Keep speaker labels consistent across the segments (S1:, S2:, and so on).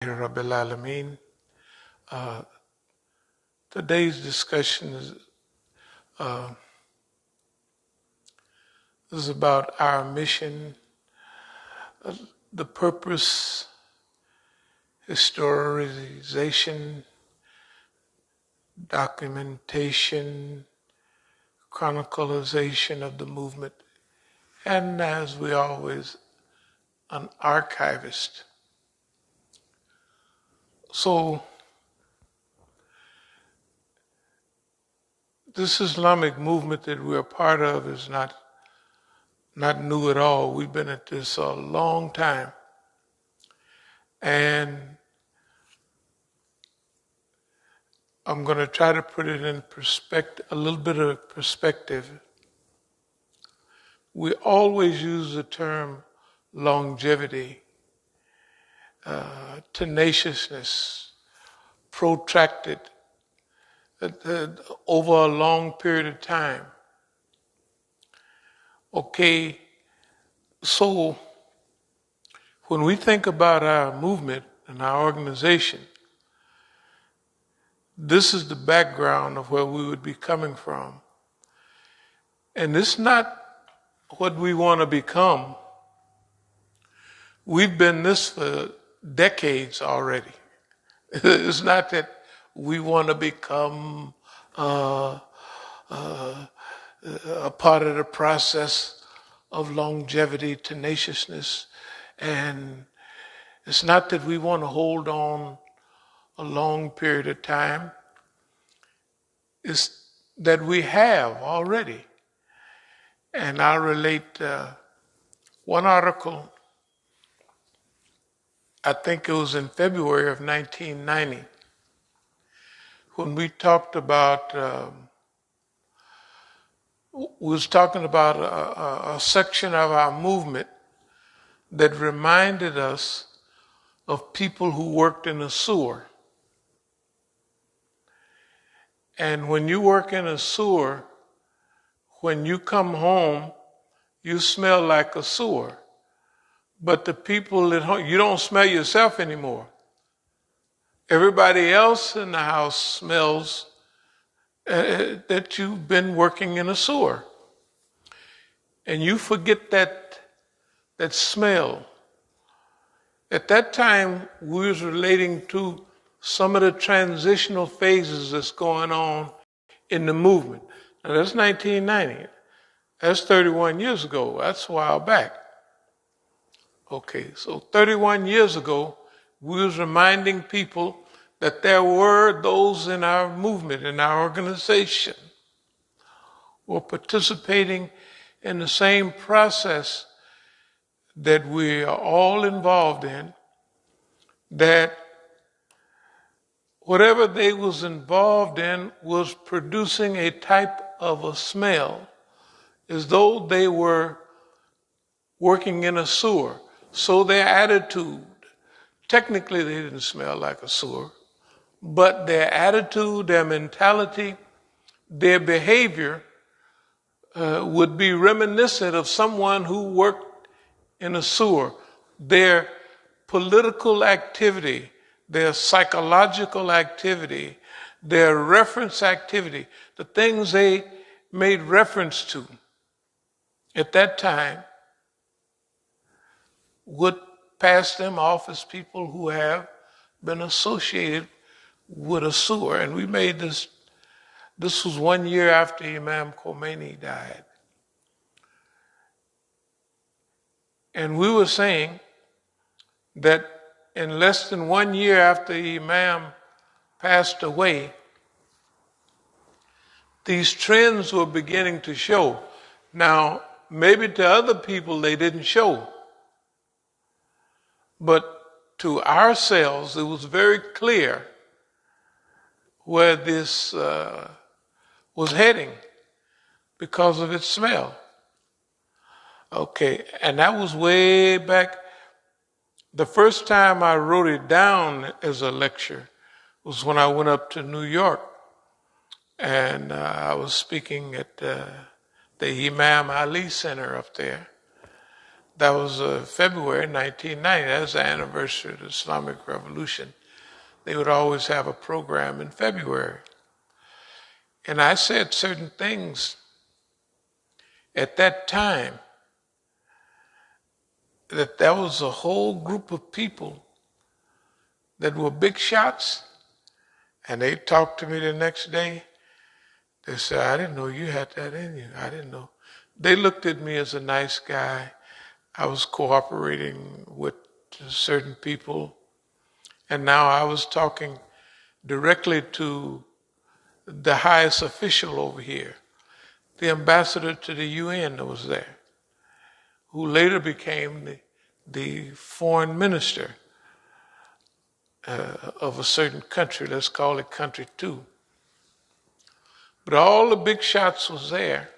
S1: Rabbil Alameen. Uh, Today's discussion uh, is about our mission, the purpose, historization, documentation, chronicalization of the movement, and as we always, an archivist. So, this Islamic movement that we're a part of is not new at all. We've been at this a long time. And I'm going to try to put it in perspective, a little bit of perspective. We always use the term longevity, tenaciousness, protracted, over a long period of time. Okay, so when we think about our movement and our organization, this is the background of where we would be coming from. And it's not what we want to become. We've been this for decades already. It's not that we want to become a part of the process of longevity, tenaciousness, and it's not that we want to hold on a long period of time. It's that we have already. And I'll relate one article, I think it was in February of 1990, when we talked about, we was talking about a section of our movement that reminded us of people who worked in a sewer. And when you work in a sewer, when you come home, you smell like a sewer. But the people at home, you don't smell yourself anymore. Everybody else in the house smells that you've been working in a sewer. And you forget that smell. At that time, we was relating to some of the transitional phases that's going on in the movement. Now that's 1990. That's 31 years ago. That's a while back. Okay, so 31 years ago, we was reminding people that there were those in our movement, in our organization, who were participating in the same process that we are all involved in, that whatever they was involved in was producing a type of a smell, as though they were working in a sewer. So their attitude, technically they didn't smell like a sewer, but their attitude, their mentality, their behavior would be reminiscent of someone who worked in a sewer. Their political activity, their psychological activity, their reference activity, the things they made reference to at that time would pass them off as people who have been associated with a sewer. And we made this was 1 year after Imam Khomeini died. And we were saying that in less than 1 year after Imam passed away, these trends were beginning to show. Now, maybe to other people they didn't show, but to ourselves it was very clear where this was heading because of its smell. Okay, and that was way back. The first time I wrote it down as a lecture was when I went up to New York, and I was speaking at the Imam Ali Center up there. That was February 1990. That was the anniversary of the Islamic Revolution. They would always have a program in February. And I said certain things at that time that was a whole group of people that were big shots, and they talked to me the next day. They said, I didn't know you had that in you. I didn't know. They looked at me as a nice guy. I was cooperating with certain people, and now I was talking directly to the highest official over here, the ambassador to the UN that was there, who later became the foreign minister of a certain country. Let's call it country 2. But all the big shots was there.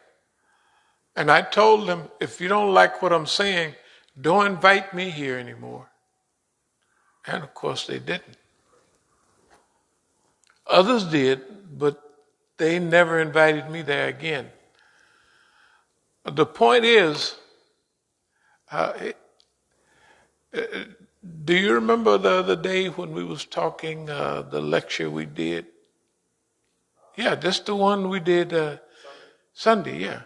S1: And I told them, if you don't like what I'm saying, don't invite me here anymore. And of course they didn't. Others did, but they never invited me there again. The point is, do you remember the other day when we was talking, the lecture we did? Yeah, just the one we did Sunday, yeah.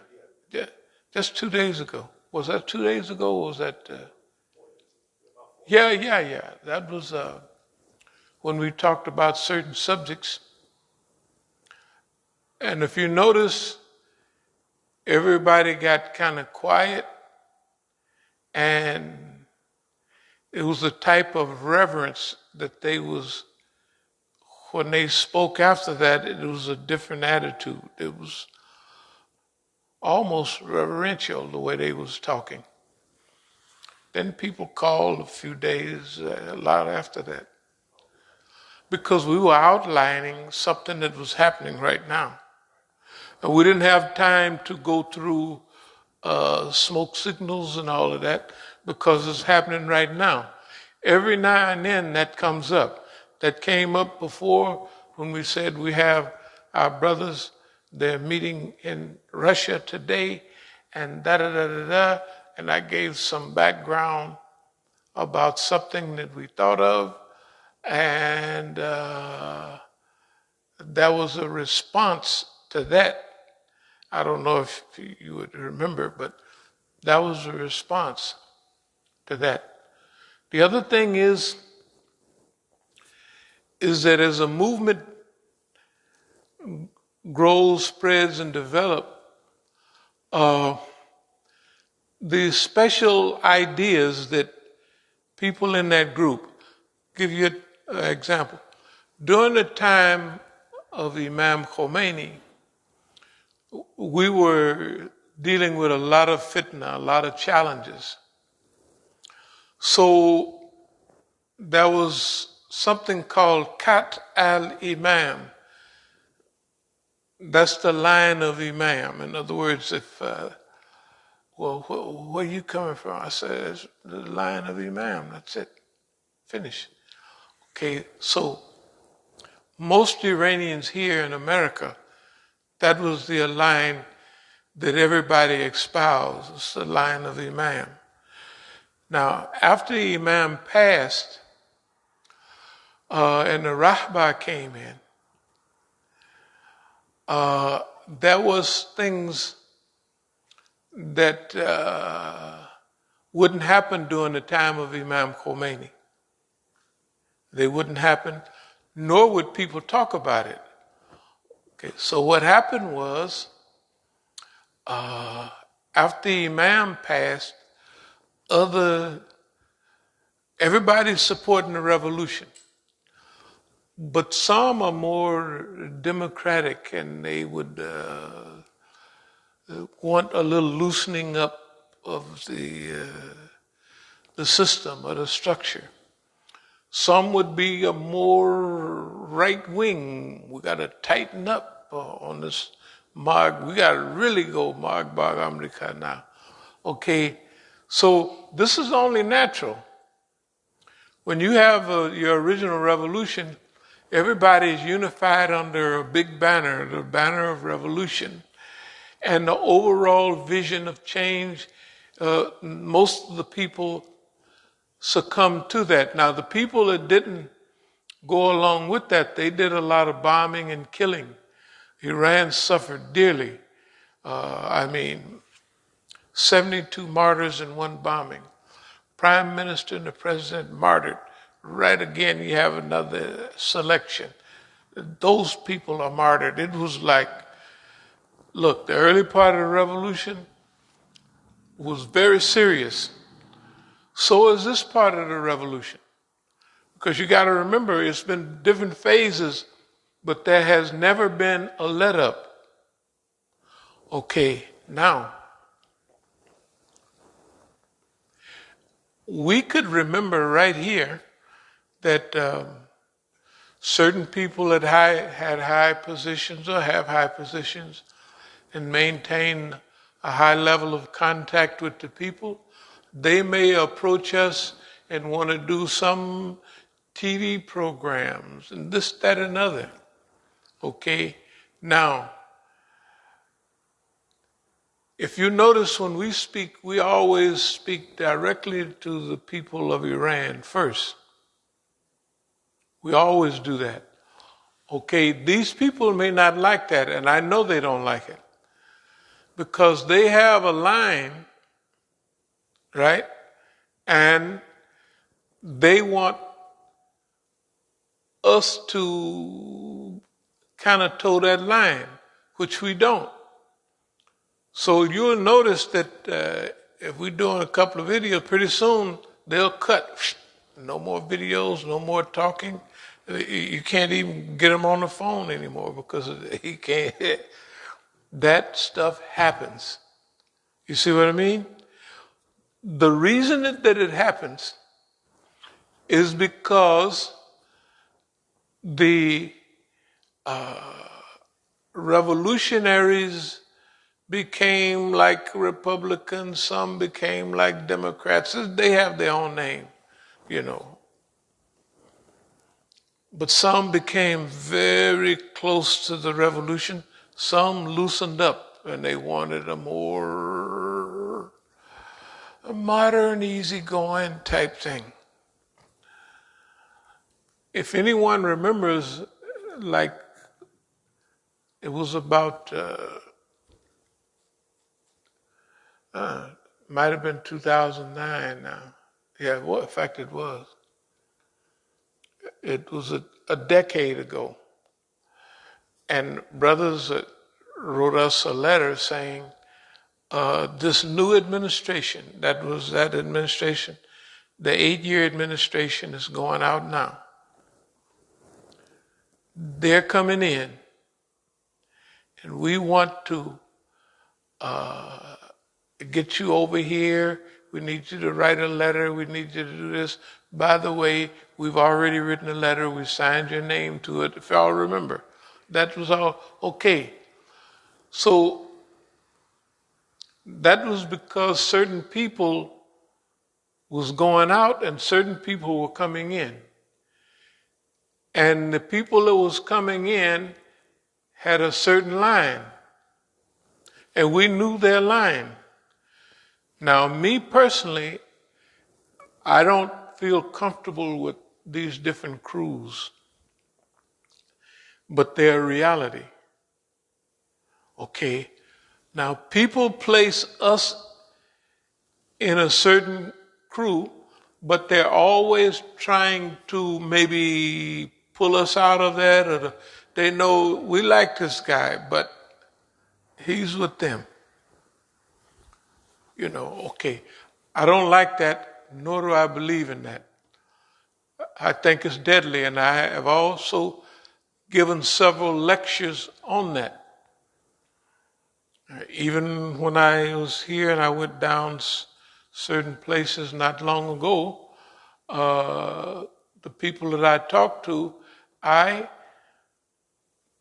S1: Just 2 days ago. Was that 2 days ago or was that... Yeah. That was when we talked about certain subjects. And if you notice, everybody got kind of quiet, and it was a type of reverence that they was, when they spoke after that, it was a different attitude. It was almost reverential the way they was talking. Then people called a few days, a lot after that, because we were outlining something that was happening right now. And we didn't have time to go through smoke signals and all of that because it's happening right now. Every now and then that comes up. That came up before when we said we have our brothers, they're meeting in Russia today, and da-da-da-da-da. And I gave some background about something that we thought of, and that was a response to that. I don't know if you would remember, but that was a response to that. The other thing is that as a movement grows, spreads, and develops, the special ideas that people in that group, give you an example. During the time of Imam Khomeini, we were dealing with a lot of fitna, a lot of challenges. So there was something called Kat al-Imam. That's the line of Imam. In other words, if, well, where are you coming from? I said, it's the line of Imam. That's it. Finish. Okay, so most Iranians here in America, that was the line that everybody espoused. It's the line of Imam. Now, after Imam passed, and the Rahbar came in, there was things that wouldn't happen during the time of Imam Khomeini. They wouldn't happen, nor would people talk about it. Okay, so what happened was, after Imam passed, everybody's supporting the revolution. But some are more democratic, and they would want a little loosening up of the system or the structure. Some would be a more right wing. We got to tighten up on this Mag. We got to really go Mag Bag America now. Okay, so this is only natural. When you have your original revolution, everybody is unified under a big banner, the banner of revolution. And the overall vision of change most of the people succumbed to that. Now, the people that didn't go along with that, they did a lot of bombing and killing. Iran suffered dearly. 72 martyrs in one bombing. Prime Minister and the President martyred. Right again, you have another selection. Those people are martyred. It was like, look, the early part of the revolution was very serious. So is this part of the revolution. Because you got to remember, it's been different phases, but there has never been a let up. Okay, now, we could remember right here that certain people that had high positions or have high positions and maintain a high level of contact with the people, they may approach us and want to do some TV programs and this, that, and other. Okay? Now, if you notice when we speak, we always speak directly to the people of Iran first. We always do that. Okay, these people may not like that, and I know they don't like it. Because they have a line, right? And they want us to kind of toe that line, which we don't. So you'll notice that if we're doing a couple of videos, pretty soon they'll cut. No more videos, no more talking. You can't even get them on the phone anymore because he can't. That stuff happens. You see what I mean? The reason that it happens is because the revolutionaries became like Republicans, some became like Democrats. They have their own name, you know. But some became very close to the revolution. Some loosened up and they wanted a more modern, easygoing type thing. If anyone remembers, like it was about, might have been 2009 now. Yeah, well, in fact it was. It was a decade ago. And brothers wrote us a letter saying, this new administration, that was that administration, the 8-year administration is going out now. They're coming in, and we want to get you over here. We need you to write a letter. We need you to do this. By the way, we've already written a letter. We signed your name to it, if y'all remember. That was all okay. So that was because certain people was going out and certain people were coming in. And the people that was coming in had a certain line. And we knew their line. Now, me personally, I don't feel comfortable with these different crews. But they're reality. Okay. Now, people place us in a certain crew, but they're always trying to maybe pull us out of that, or they know we like this guy, but he's with them. You know, okay. I don't like that, nor do I believe in that. I think it's deadly, and I have also given several lectures on that. Even when I was here and I went down certain places not long ago, the people that I talked to, I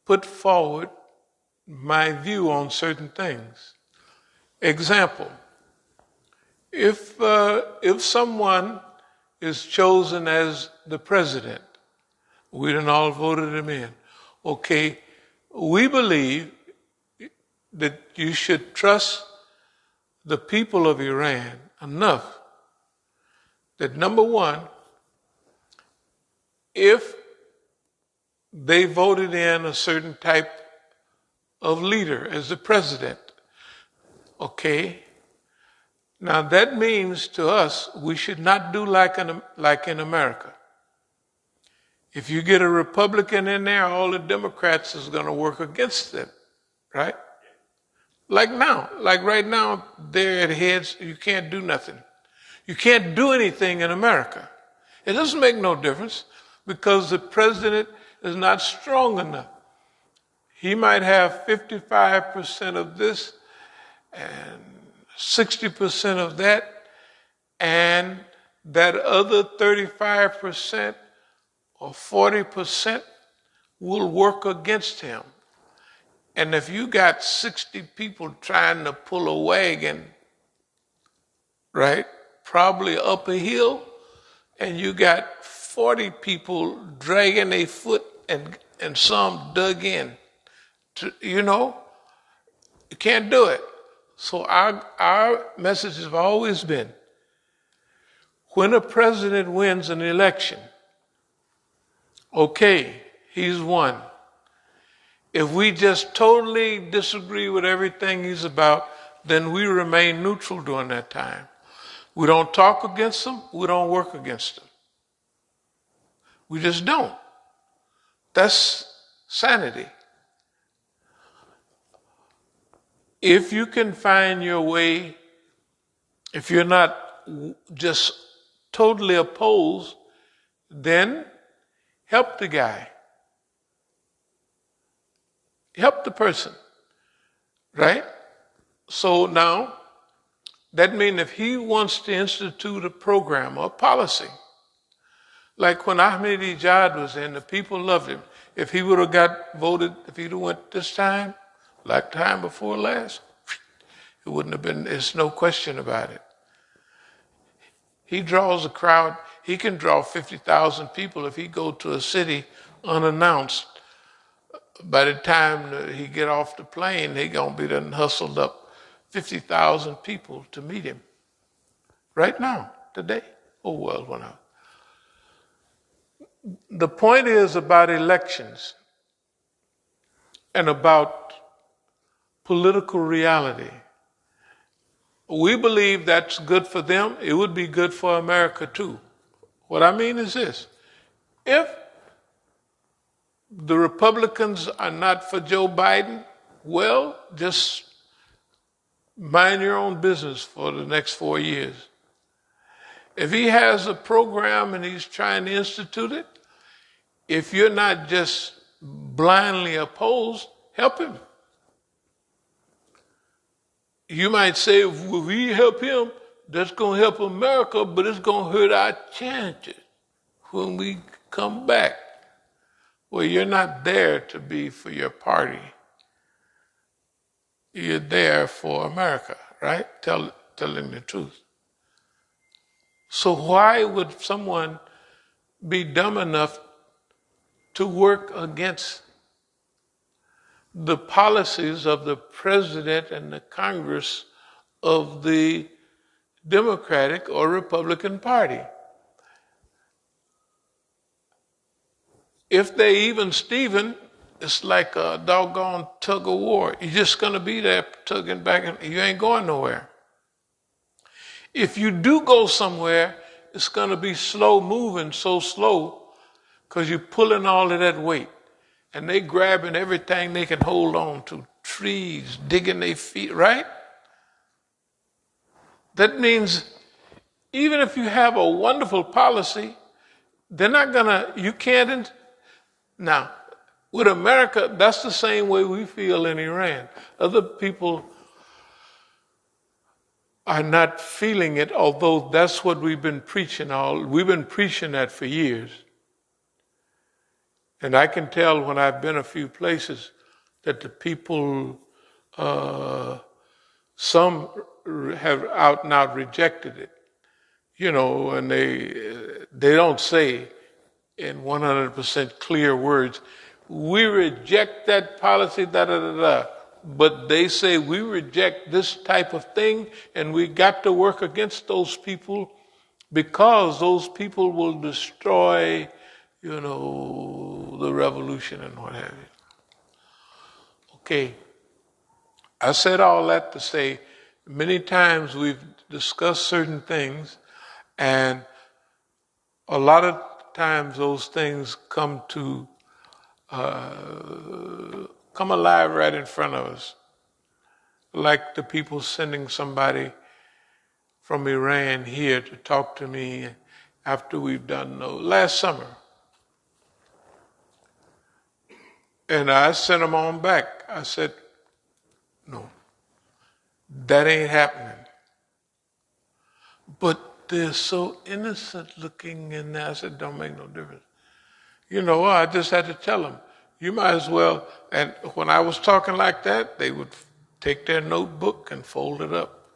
S1: put forward my view on certain things. Example, if someone is chosen as the president, we done all voted him in. Okay, we believe that you should trust the people of Iran enough that, number one, if they voted in a certain type of leader as the president, okay, now that means to us we should not do like in America. If you get a Republican in there, all the Democrats is going to work against them, right? Like right now, they're at heads, you can't do nothing. You can't do anything in America. It doesn't make no difference because the president is not strong enough. He might have 55% of this and 60% of that, and that other 35% or 40% will work against him. And if you got 60 people trying to pull a wagon, right, probably up a hill, and you got 40 people dragging a foot and some dug in, you can't do it. So our message has always been, when a president wins an election, okay, he's won. If we just totally disagree with everything he's about, then we remain neutral during that time. We don't talk against him. We don't work against him. We just don't. That's sanity. If you can find your way, if you're not just totally opposed, then help the guy. Help the person, right? So now, that means if he wants to institute a program or policy, like when Ahmadinejad was in, the people loved him. If he would have got voted, if he'd have went this time, like time before last, it wouldn't have been, there's no question about it. He draws a crowd, he can draw 50,000 people if he go to a city unannounced. By the time he get off the plane, they gonna be done hustled up 50,000 people to meet him. Right now, today, whole world went out. The point is about elections and about political reality. We believe that's good for them. It would be good for America too. What I mean is this: if the Republicans are not for Joe Biden, well, just mind your own business for the next 4 years. If he has a program and he's trying to institute it, if you're not just blindly opposed, help him. You might say, if we help him, that's going to help America, but it's going to hurt our chances when we come back. Well, you're not there to be for your party. You're there for America, right? Telling the truth. So why would someone be dumb enough to work against the policies of the president and the Congress of the Democratic or Republican Party? If they even Steven, it's like a doggone tug of war. You're just going to be there tugging back, and you ain't going nowhere. If you do go somewhere, it's going to be slow moving, so slow, because you're pulling all of that weight. And they grabbing everything they can hold on to, trees, digging their feet, right? That means even if you have a wonderful policy, they're not going to, you can't. Now, with America, that's the same way we feel in Iran. Other people are not feeling it, although that's what we've been preaching we've been preaching that for years. And I can tell when I've been a few places that the people, some have out and out rejected it, and they don't say in 100% clear words, we reject that policy, da da da da. but they say we reject this type of thing, and we got to work against those people because those people will destroy, the revolution and what have you. Okay, I said all that to say many times we've discussed certain things, and a lot of times those things come alive right in front of us. Like the people sending somebody from Iran here to talk to me after we've done last summer. And I sent them on back. I said, no, that ain't happening. But they're so innocent looking, and I said, don't make no difference. I just had to tell them, you might as well. And when I was talking like that, they would take their notebook and fold it up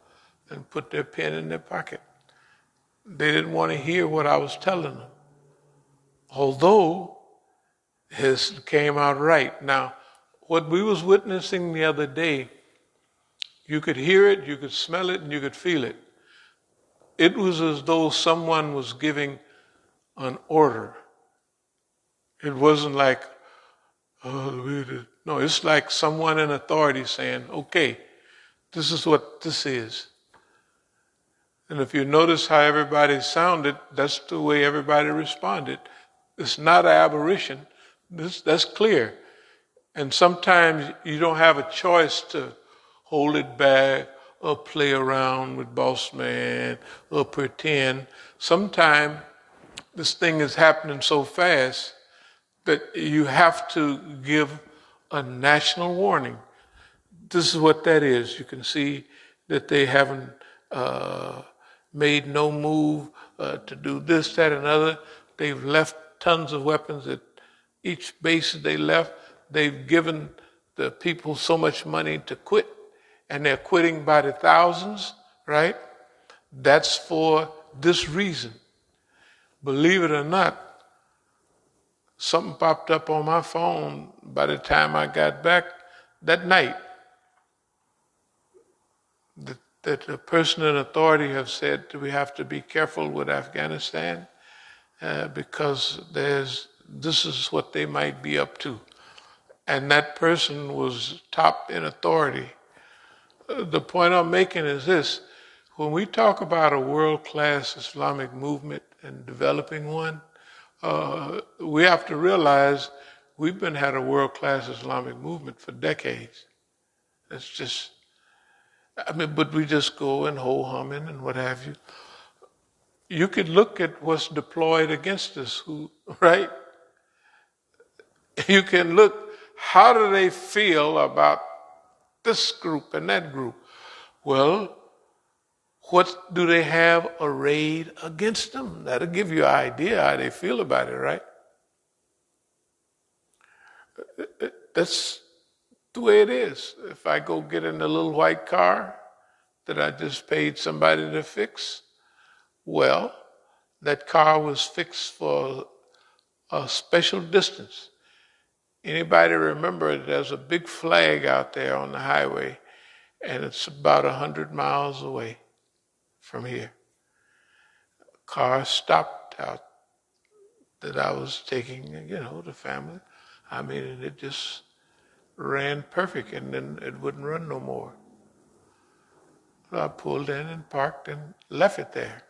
S1: and put their pen in their pocket. They didn't want to hear what I was telling them. Although his came out right. Now, what we was witnessing the other day, you could hear it, you could smell it, and you could feel it. It was as though someone was giving an order. It wasn't like, no, it's like someone in authority saying, okay, this is what this is. And if you notice how everybody sounded, that's the way everybody responded. It's not an aberration. That's clear. And sometimes you don't have a choice to hold it back or play around with boss man or pretend. Sometimes this thing is happening so fast that you have to give a national warning. This is what that is. You can see that they haven't made no move to do this, that, and other. They've left tons of weapons at each base they left. They've given the people so much money to quit, and they're quitting by the thousands, right? That's for this reason. Believe it or not, something popped up on my phone by the time I got back that night that the person in authority have said that we have to be careful with Afghanistan because this is what they might be up to. And that person was top in authority. The point I'm making is this. When we talk about a world-class Islamic movement and developing one, we have to realize we've had a world-class Islamic movement for decades. It's just, but we just go and ho-humming and what have you. You could look at what's deployed against us, right? You can look, how do they feel about this group and that group? Well, what do they have arrayed against them? That'll give you an idea how they feel about it, right? That's the way it is. If I go get in a little white car that I just paid somebody to fix, well, that car was fixed for a special distance. Anybody remember there's a big flag out there on the highway, and it's about 100 miles away from here. A car stopped out that I was taking, the family. And it just ran perfect, and then it wouldn't run no more. So I pulled in and parked and left it there.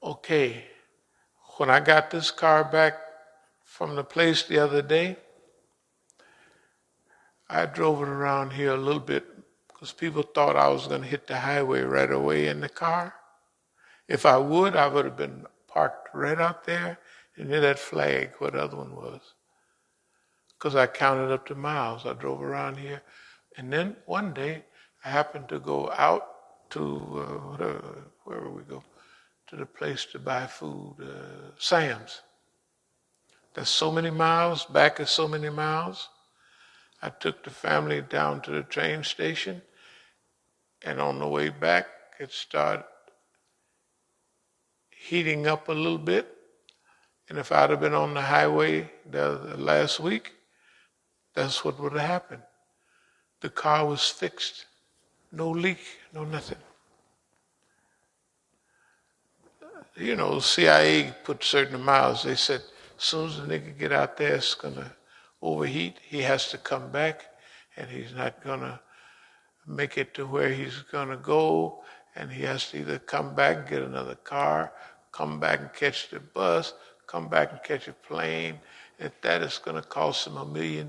S1: Okay, when I got this car back from the place the other day, I drove it around here a little bit because people thought I was going to hit the highway right away in the car. If I would have been parked right out there and near that flag where the other one was. Because I counted up the miles. I drove around here. And then one day, I happened to go out to, wherever we go, to the place to buy food, Sam's. That's so many miles, back is so many miles. I took the family down to the train station, and on the way back, it started heating up a little bit. And if I'd have been on the highway the last week, that's what would have happened. The car was fixed. No leak, no nothing. You know, CIA put certain miles. They said, as soon as the nigga get out there, it's going to overheat. He has to come back, and he's not going to make it to where he's going to go, and he has to either come back and get another car, come back and catch the bus, come back and catch a plane. If that is going to cost him $1 million,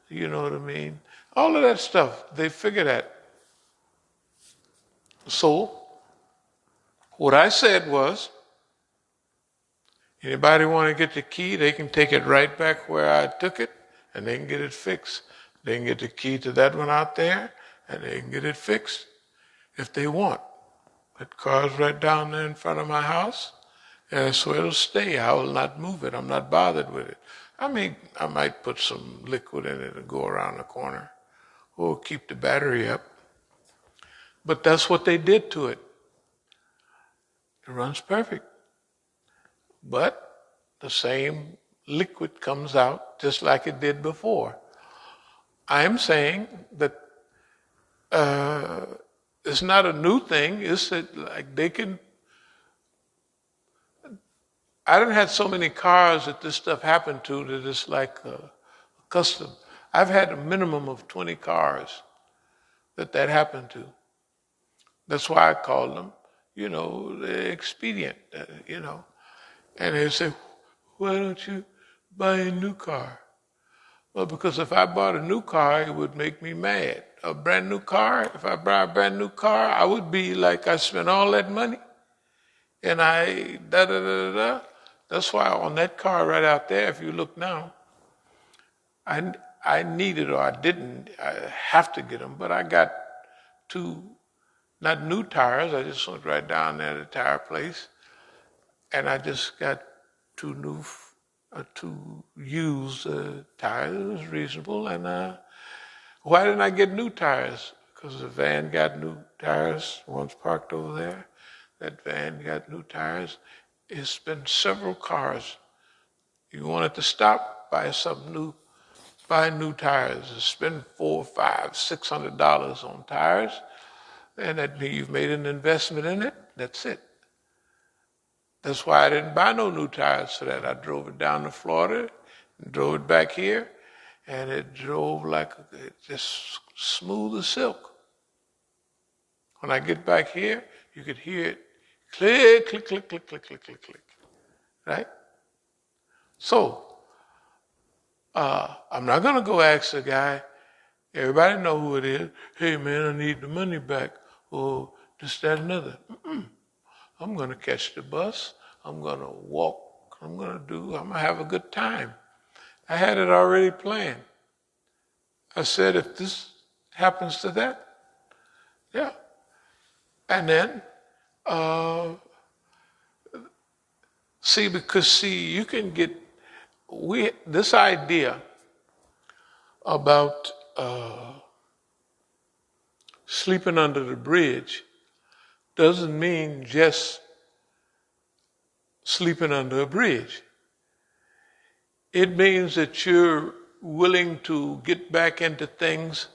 S1: you know what I mean? All of that stuff, they figure that. So, what I said was, anybody want to get the key, they can take it right back where I took it, and they can get it fixed. They can get the key to that one out there, and they can get it fixed if they want. That car's right down there in front of my house, and so it'll stay. I will not move it. I'm not bothered with it. I mean, I might put some liquid in it and go around the corner, or keep the battery up. But that's what they did to it. It runs perfect. But the same liquid comes out just like it did before. I'm saying that it's not a new thing. It's that like they can. I done had so many cars that this stuff happened to that it's like custom. I've had a minimum of 20 cars that happened to. That's why I call them, you know, the expedient, you know. And they say, why don't you buy a new car? Well, because if I bought a new car, it would make me mad. A brand new car, if I buy a brand new car, I would be like, I spent all that money and I da-da-da-da-da. That's why on that car right out there, if you look now, I needed or I didn't, I have to get them, but I got two, not new tires, I just went right down there to the tire place, and I just got two used tires. It was reasonable, and why didn't I get new tires? Because the van got new tires, one's parked over there, that van got new tires. It's been several cars. You wanted to stop, buy something new, buy new tires. Spend $400, $500, $600 on tires, and that means you've made an investment in it. That's it. That's why I didn't buy no new tires for that. I drove it down to Florida, and drove it back here, and it drove like just smooth as silk. When I get back here, you could hear it click, click, click, click, click, click, click, click. Right? So, I'm not going to go ask the guy, everybody know who it is, hey man, I need the money back, or this, that, and other. I'm going to catch the bus, I'm going to walk, I'm going to have a good time. I had it already planned. I said, if this happens to that, yeah. And then, you can get, this idea about sleeping under the bridge doesn't mean just sleeping under a bridge. It means that you're willing to get back into things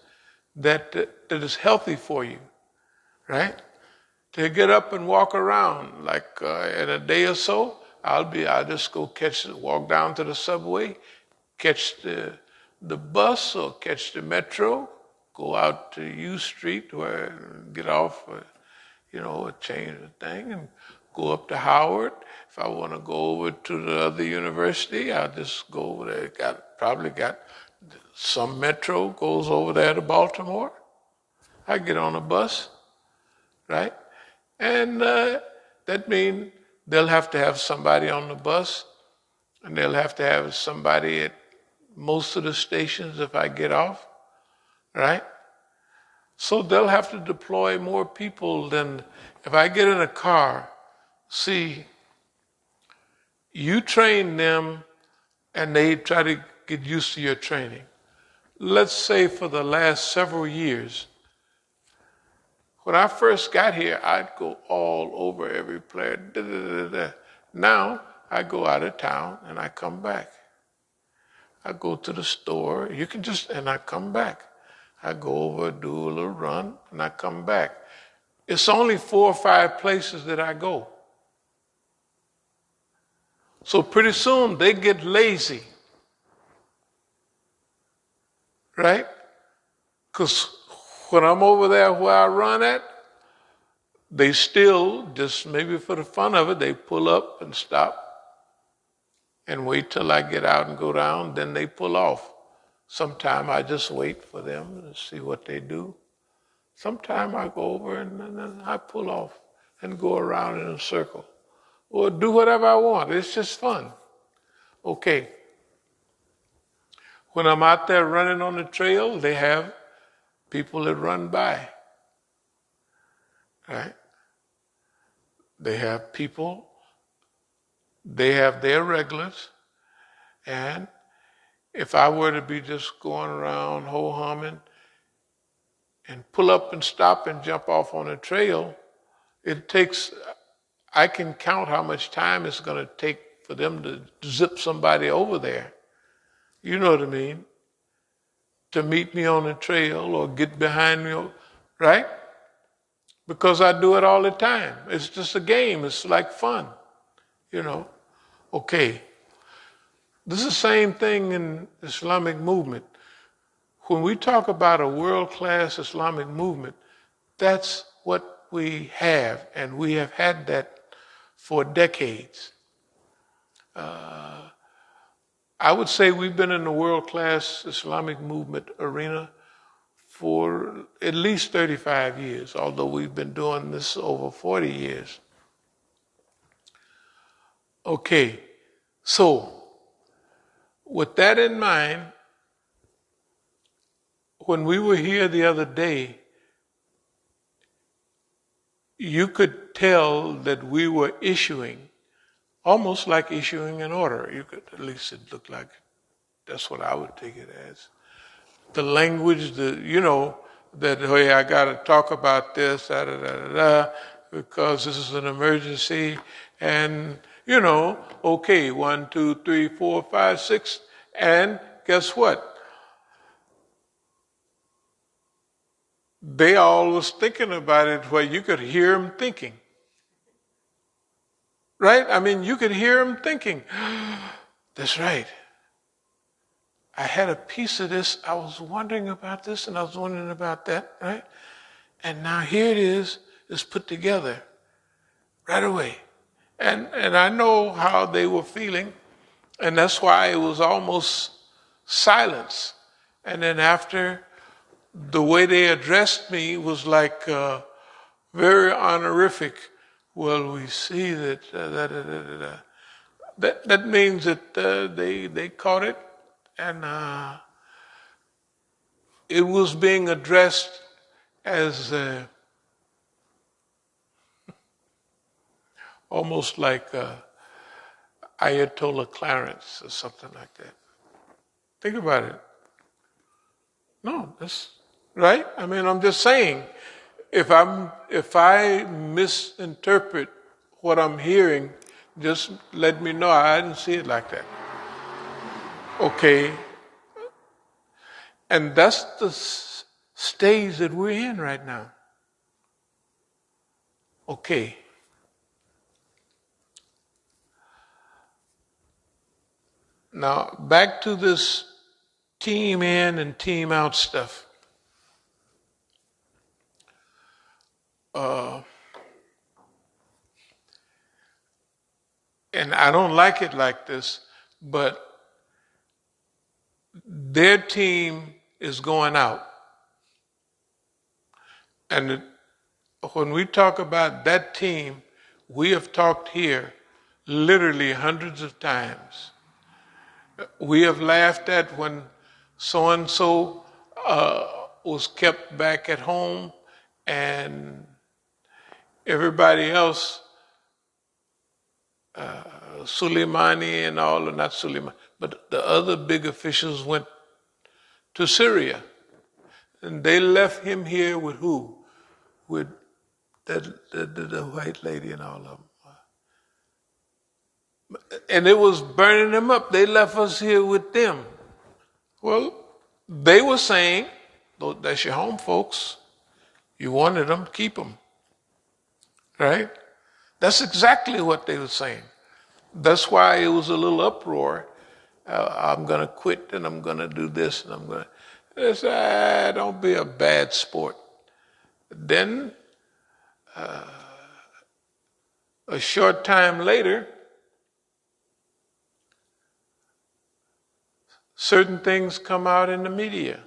S1: that is healthy for you, right? To get up and walk around, like in a day or so, I'll just go walk down to the subway, catch the bus or catch the metro, go out to U Street, get off, change the thing, and go up to Howard. If I want to go over to the other university, I'll just go over there. Probably got some metro goes over there to Baltimore. I get on a bus, right? And that means they'll have to have somebody on the bus, and they'll have to have somebody at most of the stations if I get off, right? So they'll have to deploy more people than if I get in a car. See, you train them and they try to get used to your training. Let's say for the last several years, when I first got here, I'd go all over every place. Now I go out of town and I come back. I go to the store. You can just, and I come back. I go over, do a little run, and I come back. It's only 4 or 5 places that I go. So pretty soon they get lazy, right? Because when I'm over there where I run at, they still, just maybe for the fun of it, they pull up and stop and wait till I get out and go down, then they pull off. Sometime I just wait for them and see what they do. Sometime I go over and then I pull off and go around in a circle. Or do whatever I want. It's just fun. Okay. When I'm out there running on the trail, they have people that run by. Right? They have people, they have their regulars, and if I were to be just going around ho-humming and pull up and stop and jump off on a trail, I can count how much time it's going to take for them to zip somebody over there. You know what I mean? To meet me on the trail or get behind me, right? Because I do it all the time. It's just a game. It's like fun, you know. Okay. This is the same thing in Islamic movement. When we talk about a world-class Islamic movement, that's what we have, and we have had that for decades. I would say we've been in the world-class Islamic movement arena for at least 35 years, although we've been doing this over 40 years. Okay, so with that in mind, when we were here the other day, you could tell that we were issuing, almost like issuing an order. You could, at least it looked like, that's what I would take it as. The language, that, hey, I got to talk about this, because this is an emergency. And, okay, 1, 2, 3, 4, 5, 6. And guess what? They all was thinking about it where you could hear them thinking. Right? I mean, you could hear them thinking. That's right. I had a piece of this. I was wondering about this and I was wondering about that, right? And now here it is. It's put together right away. And I know how they were feeling. And that's why it was almost silence. And then after, the way they addressed me was like very honorific. Well, we see that that means that they caught it, and it was being addressed as almost like Ayatollah Clarence or something like that. Think about it. No, that's right. I mean, I'm just saying, if I misinterpret what I'm hearing, just let me know. I didn't see it like that. Okay. And that's the stage that we're in right now. Okay. Now, back to this team in and team out stuff. And I don't like it like this, but their team is going out. And when we talk about that team, we have talked here literally hundreds of times. We have laughed at when so-and-so was kept back at home and everybody else, Soleimani and all, or not Soleimani, but the other big officials went to Syria. And they left him here with who? With the white lady and all of them. And it was burning them up. They left us here with them. Well, they were saying, that's your home folks. You wanted them, keep them. Right? That's exactly what they were saying. That's why it was a little uproar. I'm going to quit and I'm going to do this and I'm going to. They said, don't be a bad sport. Then, a short time later, certain things come out in the media.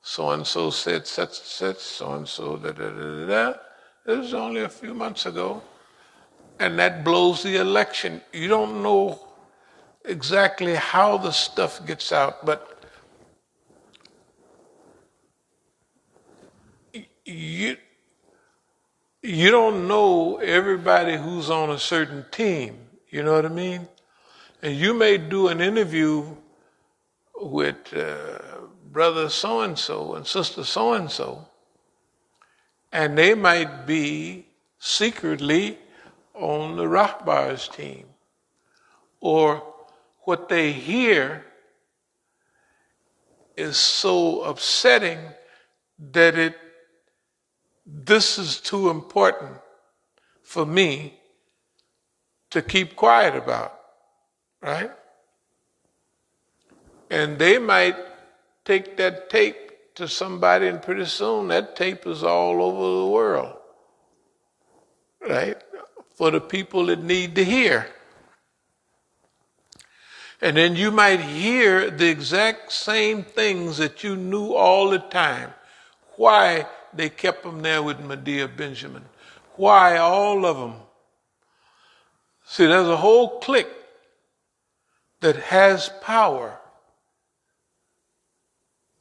S1: So-and-so said such and such, so-and-so da-da-da-da-da. It was only a few months ago. And that blows the election. You don't know exactly how the stuff gets out, but you don't know everybody who's on a certain team. You know what I mean? And you may do an interview with brother so-and-so and sister so-and-so, and they might be secretly on the Rahbar's team. Or what they hear is so upsetting that this is too important for me to keep quiet about, right? And they might take that tape to somebody, and pretty soon that tape is all over the world, right? For the people that need to hear. And then you might hear the exact same things that you knew all the time. Why they kept them there with Medea Benjamin. Why all of them. See, there's a whole clique that has power,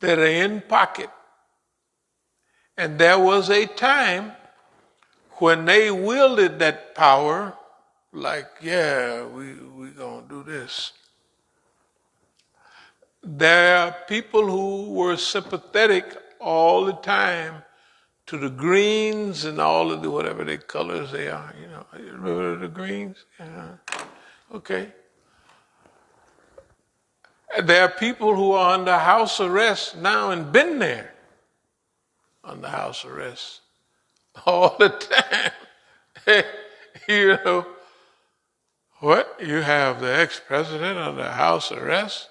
S1: that are in pocket. And there was a time when they wielded that power, like, yeah, we gonna do this. There are people who were sympathetic all the time to the greens and all of the whatever the colors they are. You know, you remember the greens? Yeah. Okay. There are people who are under house arrest now and been there under house arrest all the time. You know, what? You have the ex-president under house arrest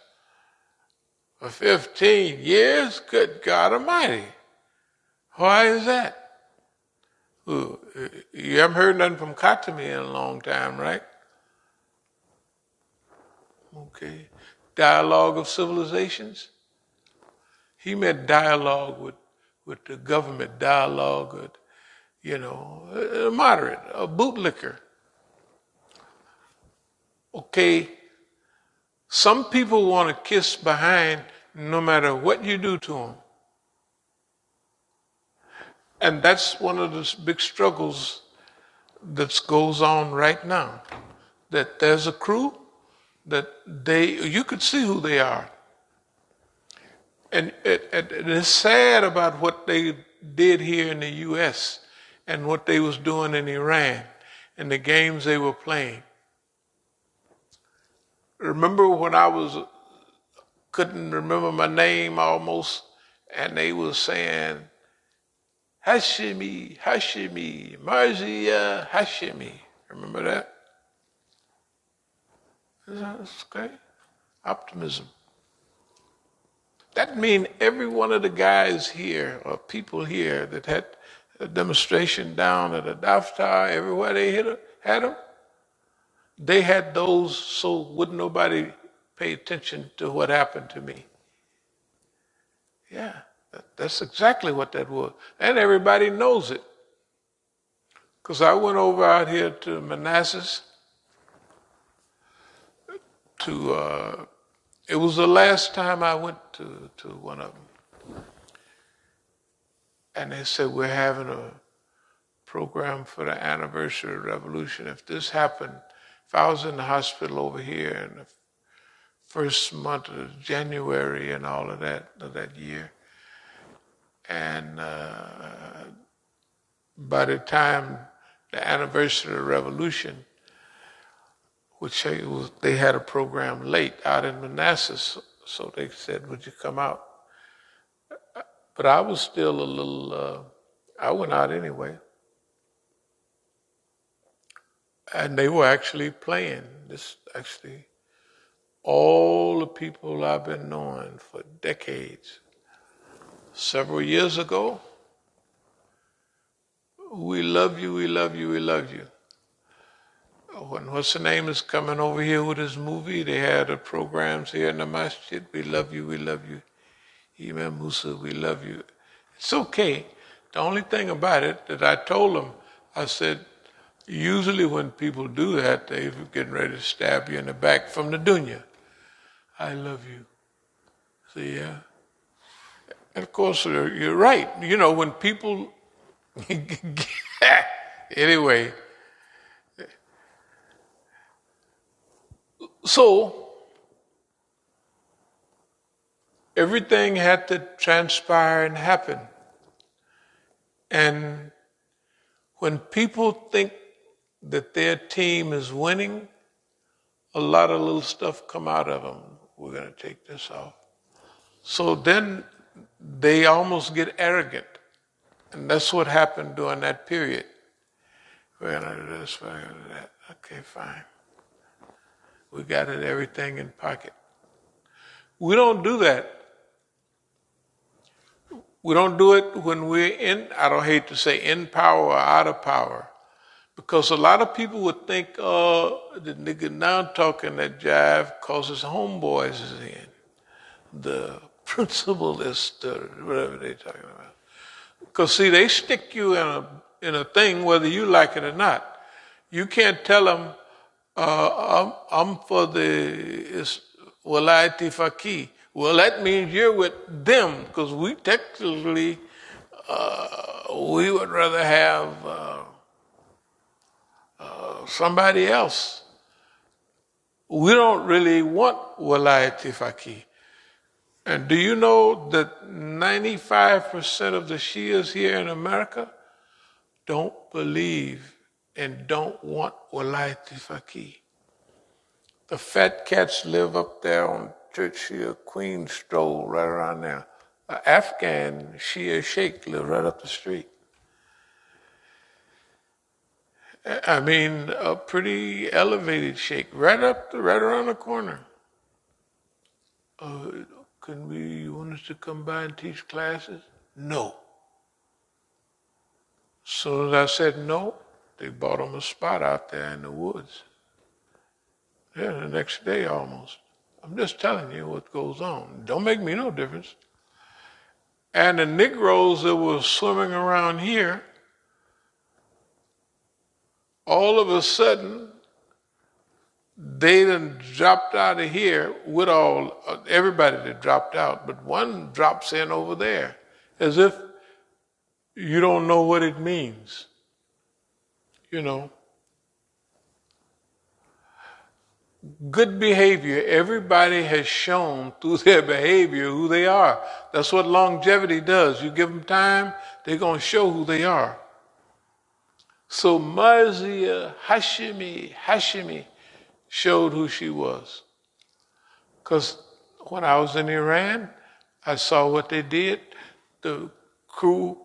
S1: for 15 years? Good God Almighty. Why is that? Ooh, you haven't heard nothing from Khatami in a long time, right? Okay. Dialogue of Civilizations. He meant dialogue with the government, dialogue with, a moderate, a bootlicker. Okay. Some people want to kiss behind no matter what you do to them. And that's one of the big struggles that goes on right now. That there's a crew that you could see who they are. And it's sad about what they did here in the U.S. and what they was doing in Iran and the games they were playing. Remember when couldn't remember my name almost, and they was saying, Hashimi, Hashimi, Marzia, Hashimi. Remember that? That's okay. Optimism. That means every one of the guys here, or people here that had a demonstration down at the Daftar, everywhere they had them, they had those so wouldn't nobody pay attention to what happened to me. Yeah, that's exactly what that was. And everybody knows it. Because I went over out here to Manassas it was the last time I went to one of them. And they said, we're having a program for the anniversary of the revolution. If this happened, if I was in the hospital over here in the first month of January and all of that year, and by the time the anniversary of the revolution, which they had a program late out in Manassas, So they said, would you come out? But I was still a little, I went out anyway. And they were actually playing this, actually, all the people I've been knowing for decades. Several years ago, we love you, we love you, we love you. When what's the name is coming over here with his movie, they had the programs here in the Masjid. We love you, we love you. Imam Musa, we love you. It's okay. The only thing about it that I told them, I said, usually when people do that, they're getting ready to stab you in the back from the dunya. I love you. See, yeah. And of course, you're right. You know, when people, anyway. So, everything had to transpire and happen. And when people think that their team is winning, a lot of little stuff come out of them. We're going to take this off. So then they almost get arrogant. And that's what happened during that period. We're going to do this, we're going to do that. Okay, fine. We got it, everything in pocket. We don't do that. We don't do it when we're in, I don't hate to say in power or out of power. Because a lot of people would think, oh, the nigga now talking that jive because his homeboys is in. The principalist or whatever they're talking about. Because see, they stick you in a thing whether you like it or not. You can't tell them, I'm for the Walayati Faqih. Well, that means you're with them, because we technically, we would rather have somebody else. We don't really want Walayati Faqih. And do you know that 95% of the Shias here in America don't believe and don't want Walayati Faqih? The fat cats live up there on Churchill Queen Stroll, right around there. An Afghan Shia Sheikh live right up the street. I mean, a pretty elevated Sheikh, right around the corner. You want us to come by and teach classes? No. As soon as I said no, they bought him a spot out there in the woods. Yeah, the next day almost. I'm just telling you what goes on. Don't make me no difference. And the Negroes that were swimming around here, all of a sudden, they done dropped out of here with everybody that dropped out, but one drops in over there, as if you don't know what it means. You know. Good behavior, everybody has shown through their behavior who they are. That's what longevity does. You give them time, they're going to show who they are. So Marziya Hashimi showed who she was. Because when I was in Iran, I saw what they did. The crew,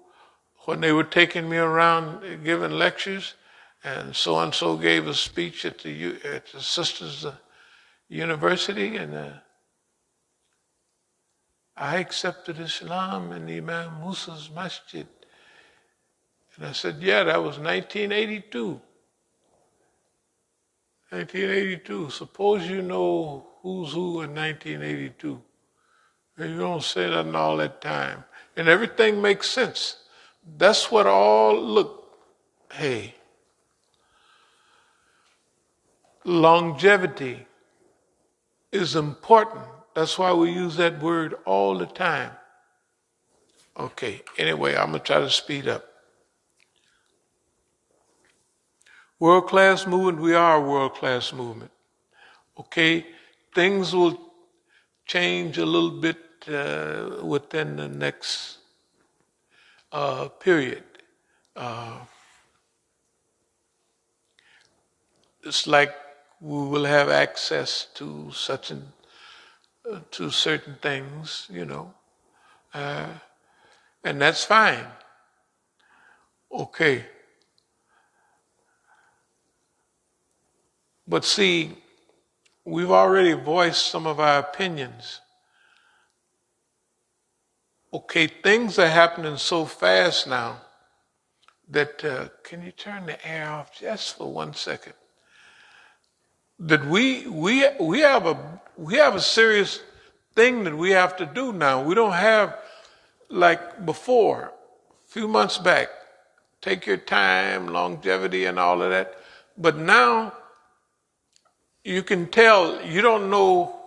S1: when they were taking me around giving lectures, and so gave a speech at the Sisters University, and I accepted Islam in Imam Musa's Masjid. And I said, yeah, that was 1982. 1982. Suppose you know who's who in 1982. And you don't say nothing all that time. And everything makes sense. That's what look, hey, longevity is important. That's why we use that word all the time. Okay, anyway, I'm going to try to speed up. World-class movement, we are a world-class movement. Okay, things will change a little bit within the next period. It's like we will have access to such to certain things, and that's fine. Okay. But see, we've already voiced some of our opinions. Okay, things are happening so fast now that, can you turn the air off just for 1 second? That we have a serious thing that we have to do now. We don't have like before, a few months back, take your time, longevity and all of that. But now you can tell you don't know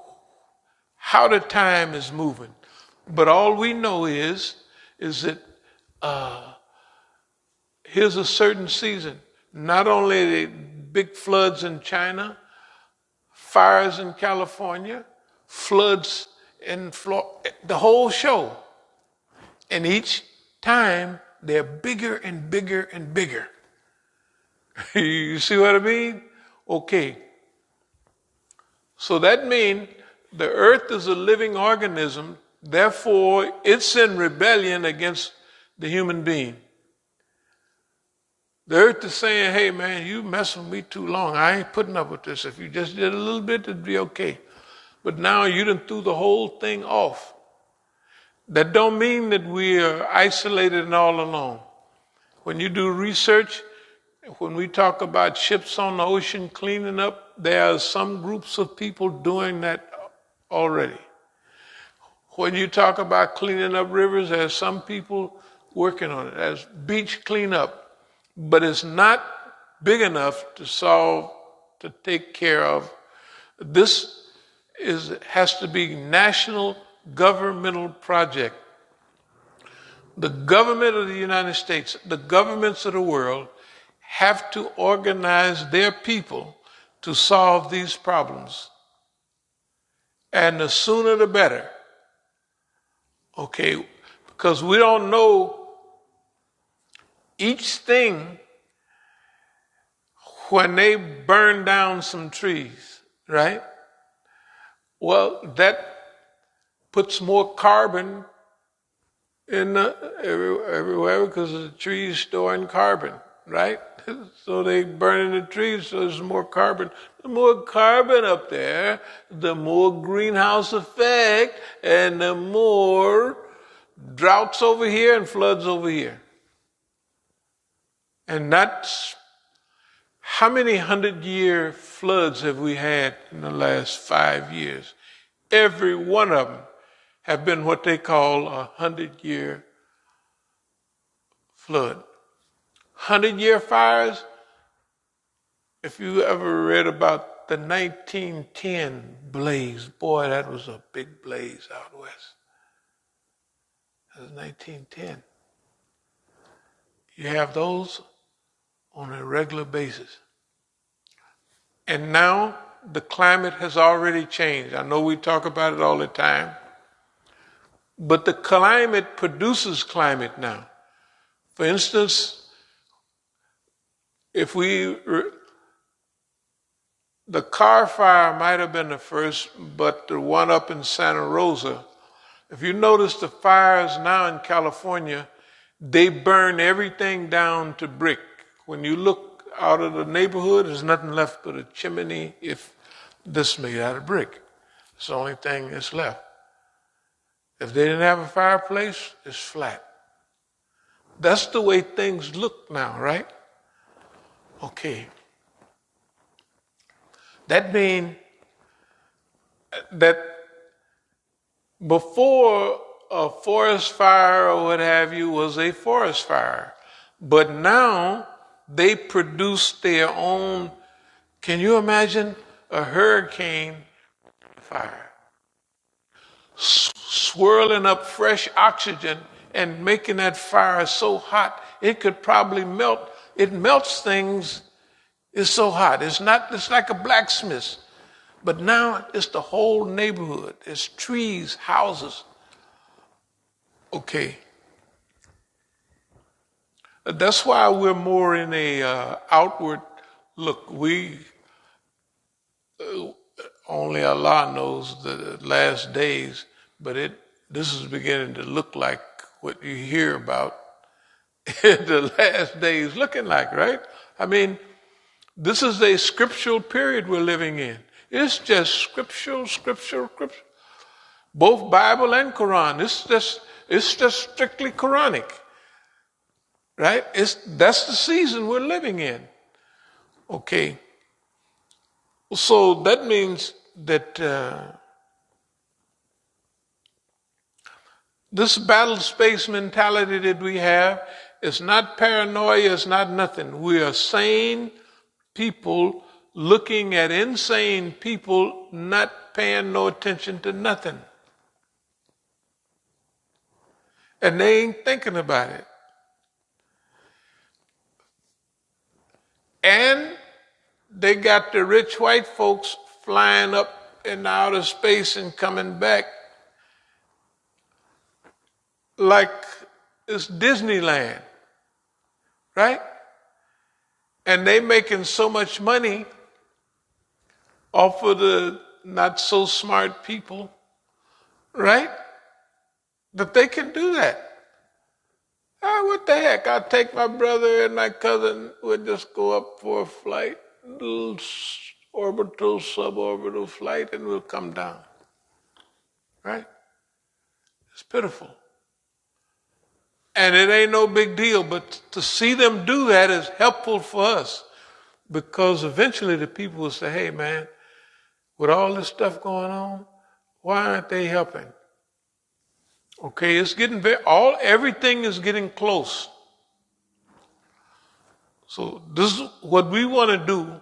S1: how the time is moving. But all we know is that here's a certain season. Not only the big floods in China, fires in California, floods in Florida, the whole show. And each time they're bigger and bigger and bigger. You see what I mean? Okay. So that means the earth is a living organism, therefore it's in rebellion against the human being. The earth is saying, hey man, you messing with me too long. I ain't putting up with this. If you just did a little bit, it'd be okay. But now you done threw the whole thing off. That don't mean that we are isolated and all alone. When you do research, when we talk about ships on the ocean cleaning up, there are some groups of people doing that already. When you talk about cleaning up rivers, there's some people working on it. There's beach cleanup. But it's not big enough to take care of. This has to be national governmental project. The government of the United States, the governments of the world have to organize their people to solve these problems. And the sooner the better. Okay, because we don't know each thing. When they burn down some trees, right? Well, that puts more carbon in everywhere because the trees storing carbon, right? So they burning the trees, so there's more carbon. The more carbon up there, the more greenhouse effect, and the more droughts over here and floods over here. And that's how many 100-year floods have we had in the last 5 years? Every one of them have been what they call a 100-year flood. 100-year fires, if you ever read about the 1910 blaze, boy, that was a big blaze out west. That was 1910. You have those on a regular basis. And now the climate has already changed. I know we talk about it all the time. But the climate produces climate now. For instance, the car fire might have been the first, but the one up in Santa Rosa, if you notice the fires now in California, they burn everything down to brick. When you look out of the neighborhood, there's nothing left but a chimney, if this made out of brick. It's the only thing that's left. If they didn't have a fireplace, it's flat. That's the way things look now, right? Okay. That means that before a forest fire or what have you was a forest fire, but now they produce their own. Can you imagine a hurricane fire swirling up fresh oxygen and making that fire so hot it could probably melt? It melts things. It's so hot. It's like a blacksmith. But now it's the whole neighborhood. It's trees, houses. Okay. That's why we're more in a outward look. We only Allah knows the last days, but this is beginning to look like what you hear about the last days looking like, right? I mean, this is a scriptural period we're living in. It's just scriptural. Both Bible and Quran. It's just strictly Quranic, right? That's the season we're living in. Okay. So that means that this battle space mentality that we have is not paranoia, it's not nothing. We are sane people looking at insane people not paying no attention to nothing. And they ain't thinking about it. And they got the rich white folks flying up in outer space and coming back like it's Disneyland, right? And they making so much money off of the not so smart people, right? That they can do that. What the heck? I'll take my brother and my cousin. We'll just go up for a flight, little orbital, suborbital flight, and we'll come down. Right? It's pitiful. And it ain't no big deal, but to see them do that is helpful for us, because eventually the people will say, hey man, with all this stuff going on, why aren't they helping? Okay, it's getting everything is getting close. So this is what we want to do,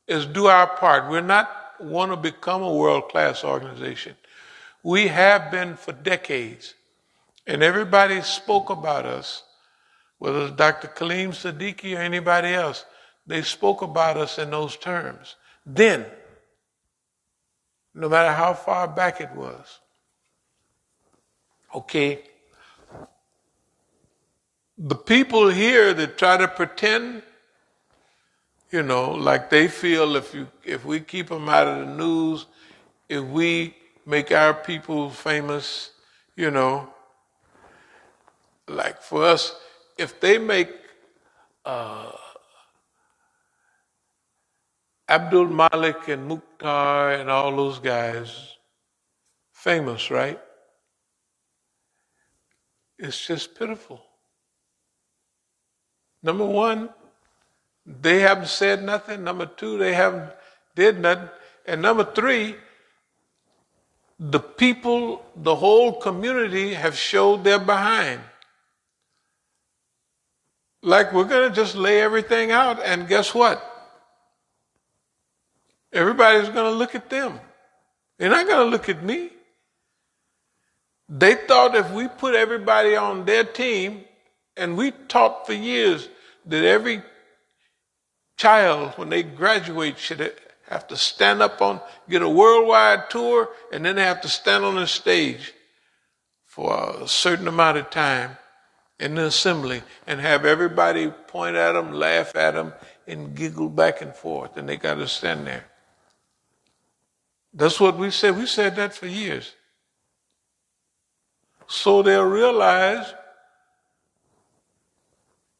S1: is do our part. We're not want to become a world-class organization. We have been for decades. And everybody spoke about us, whether it's Dr. Kaleem Siddiqui or anybody else, they spoke about us in those terms. Then, no matter how far back it was. Okay. The people here that try to pretend, like they feel if we keep them out of the news, if we make our people famous, like for us, if they make Abdul Malik and Mukhtar and all those guys famous, right? It's just pitiful. Number one, they haven't said nothing. Number two, they haven't did nothing. And number three, the people, the whole community have showed their behind. Like we're going to just lay everything out, and guess what? Everybody's going to look at them. They're not going to look at me. They thought if we put everybody on their team, and we taught for years that every child, when they graduate, should have to stand up get a worldwide tour, and then they have to stand on the stage for a certain amount of time in the assembly and have everybody point at them, laugh at them, and giggle back and forth, and they got to stand there. That's what we said. We said that for years. So they'll realize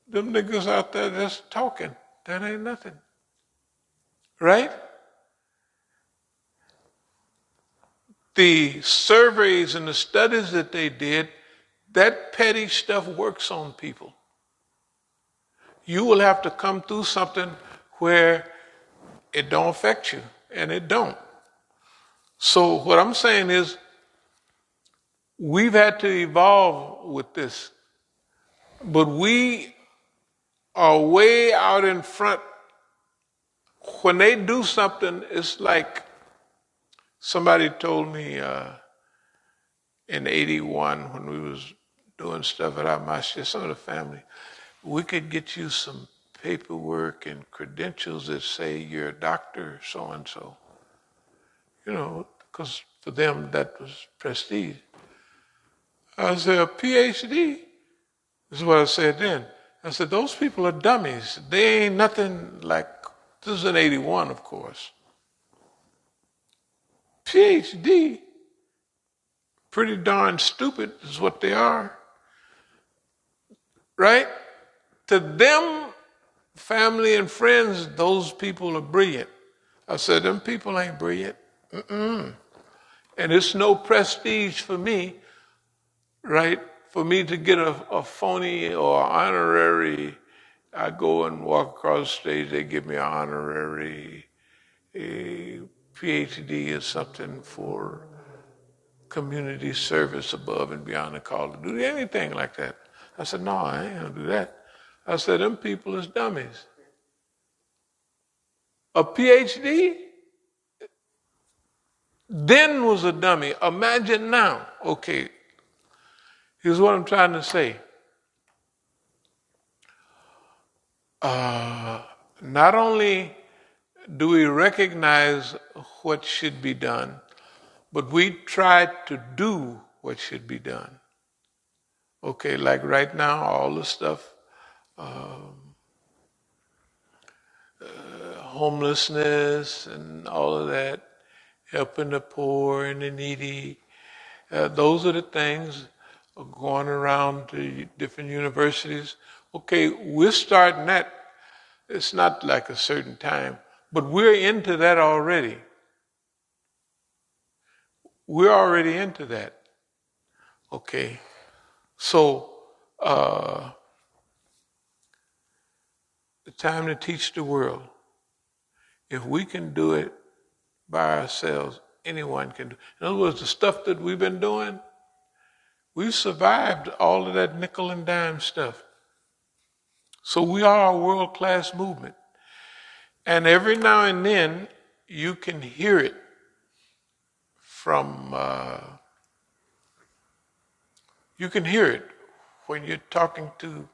S1: them niggas out there just talking. That ain't nothing. Right? The surveys and the studies that they did, that petty stuff works on people. You will have to come through something where it don't affect you, and it don't. So what I'm saying is, we've had to evolve with this, but we are way out in front. When they do something, it's like somebody told me in 81 when we was doing stuff at our Masjid, some of the family, we could get you some paperwork and credentials that say you're a doctor, so-and-so. Because for them that was prestige. I said, a PhD? This is what I said then. I said, those people are dummies. They ain't nothing like, this is in 81, of course. PhD, pretty darn stupid is what they are, right? To them, family and friends, those people are brilliant. I said, them people ain't brilliant. And it's no prestige for me, right? For me to get a phony or honorary, I go and walk across the stage, they give me an honorary PhD or something for community service above and beyond the call to duty, anything like that. I said, no, I ain't gonna do that. I said, them people is dummies. A PhD then was a dummy. Imagine now. Okay, here's what I'm trying to say. Not only do we recognize what should be done, but we try to do what should be done. Okay, like right now, all the stuff, homelessness and all of that, helping the poor and the needy, those are the things going around to different universities. Okay, we're starting that. It's not like a certain time, but we're into that already. We're already into that. Okay, so the time to teach the world. If we can do it by ourselves, anyone can do it. In other words, the stuff that we've been doing, we've survived all of that nickel and dime stuff. So we are a world-class movement. And every now and then, you can hear it from, you can hear it when you're talking to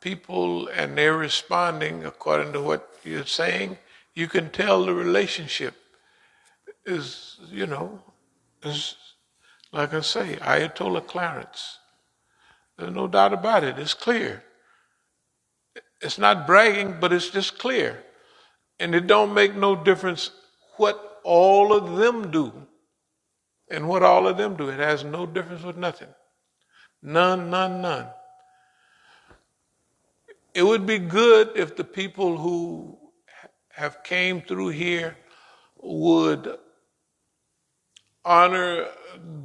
S1: people and they're responding according to what you're saying. You can tell the relationship is, is, like I say, Ayatollah Clarence. There's no doubt about it. It's clear. It's not bragging, but it's just clear. And it don't make no difference what all of them do and what all of them do. It has no difference with nothing. None, none, none. It would be good if the people who have came through here would honor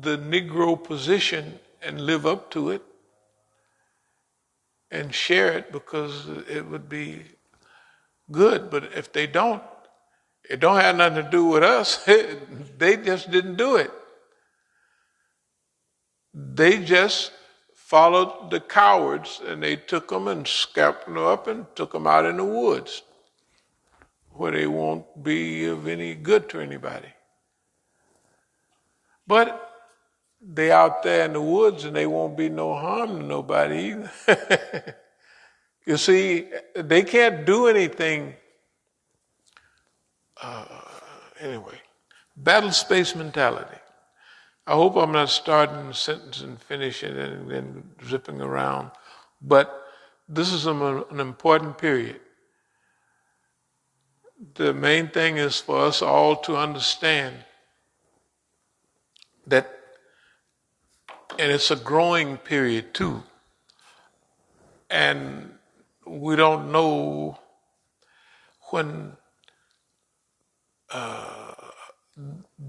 S1: the Negro position and live up to it and share it, because it would be good. But if they don't, it don't have nothing to do with us. They just didn't do it. They just followed the cowards, and they took them and scalped them up and took them out in the woods where they won't be of any good to anybody. But they out there in the woods and they won't be no harm to nobody either. You see, they can't do anything. Anyway, battle space mentality. I hope I'm not starting a sentence and finishing it and then zipping around, but this is an important period. The main thing is for us all to understand that, and it's a growing period too, and we don't know when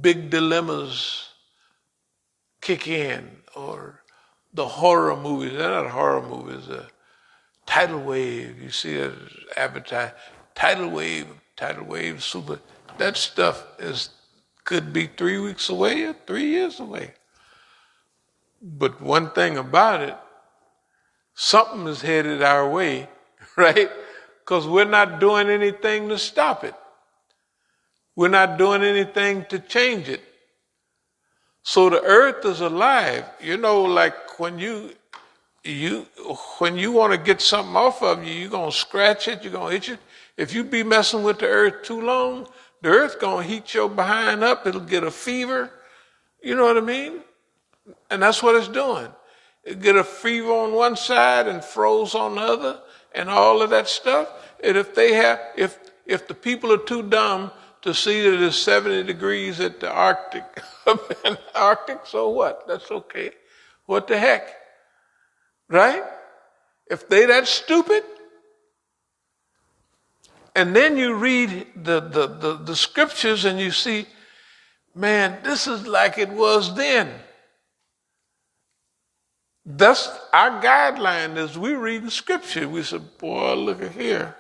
S1: big dilemmas kick in, or the horror movies. They're not horror movies. Tidal wave, you see it advertised. Tidal wave, super. That stuff could be 3 weeks away or 3 years away. But one thing about it, something is headed our way, right? Because we're not doing anything to stop it. We're not doing anything to change it. So the earth is alive. Like when you want to get something off of you, you're going to scratch it, you're going to itch it. If you be messing with the earth too long, the earth going to heat your behind up. It'll get a fever. You know what I mean? And that's what it's doing. It get a fever on one side and froze on the other and all of that stuff. And if the people are too dumb to see that it's 70 degrees at the Arctic. Arctic, so what? That's okay. What the heck? Right? If they that stupid, and then you read the scriptures and you see, man, this is like it was then. That's our guideline is we reading scripture. We said, boy, look at here.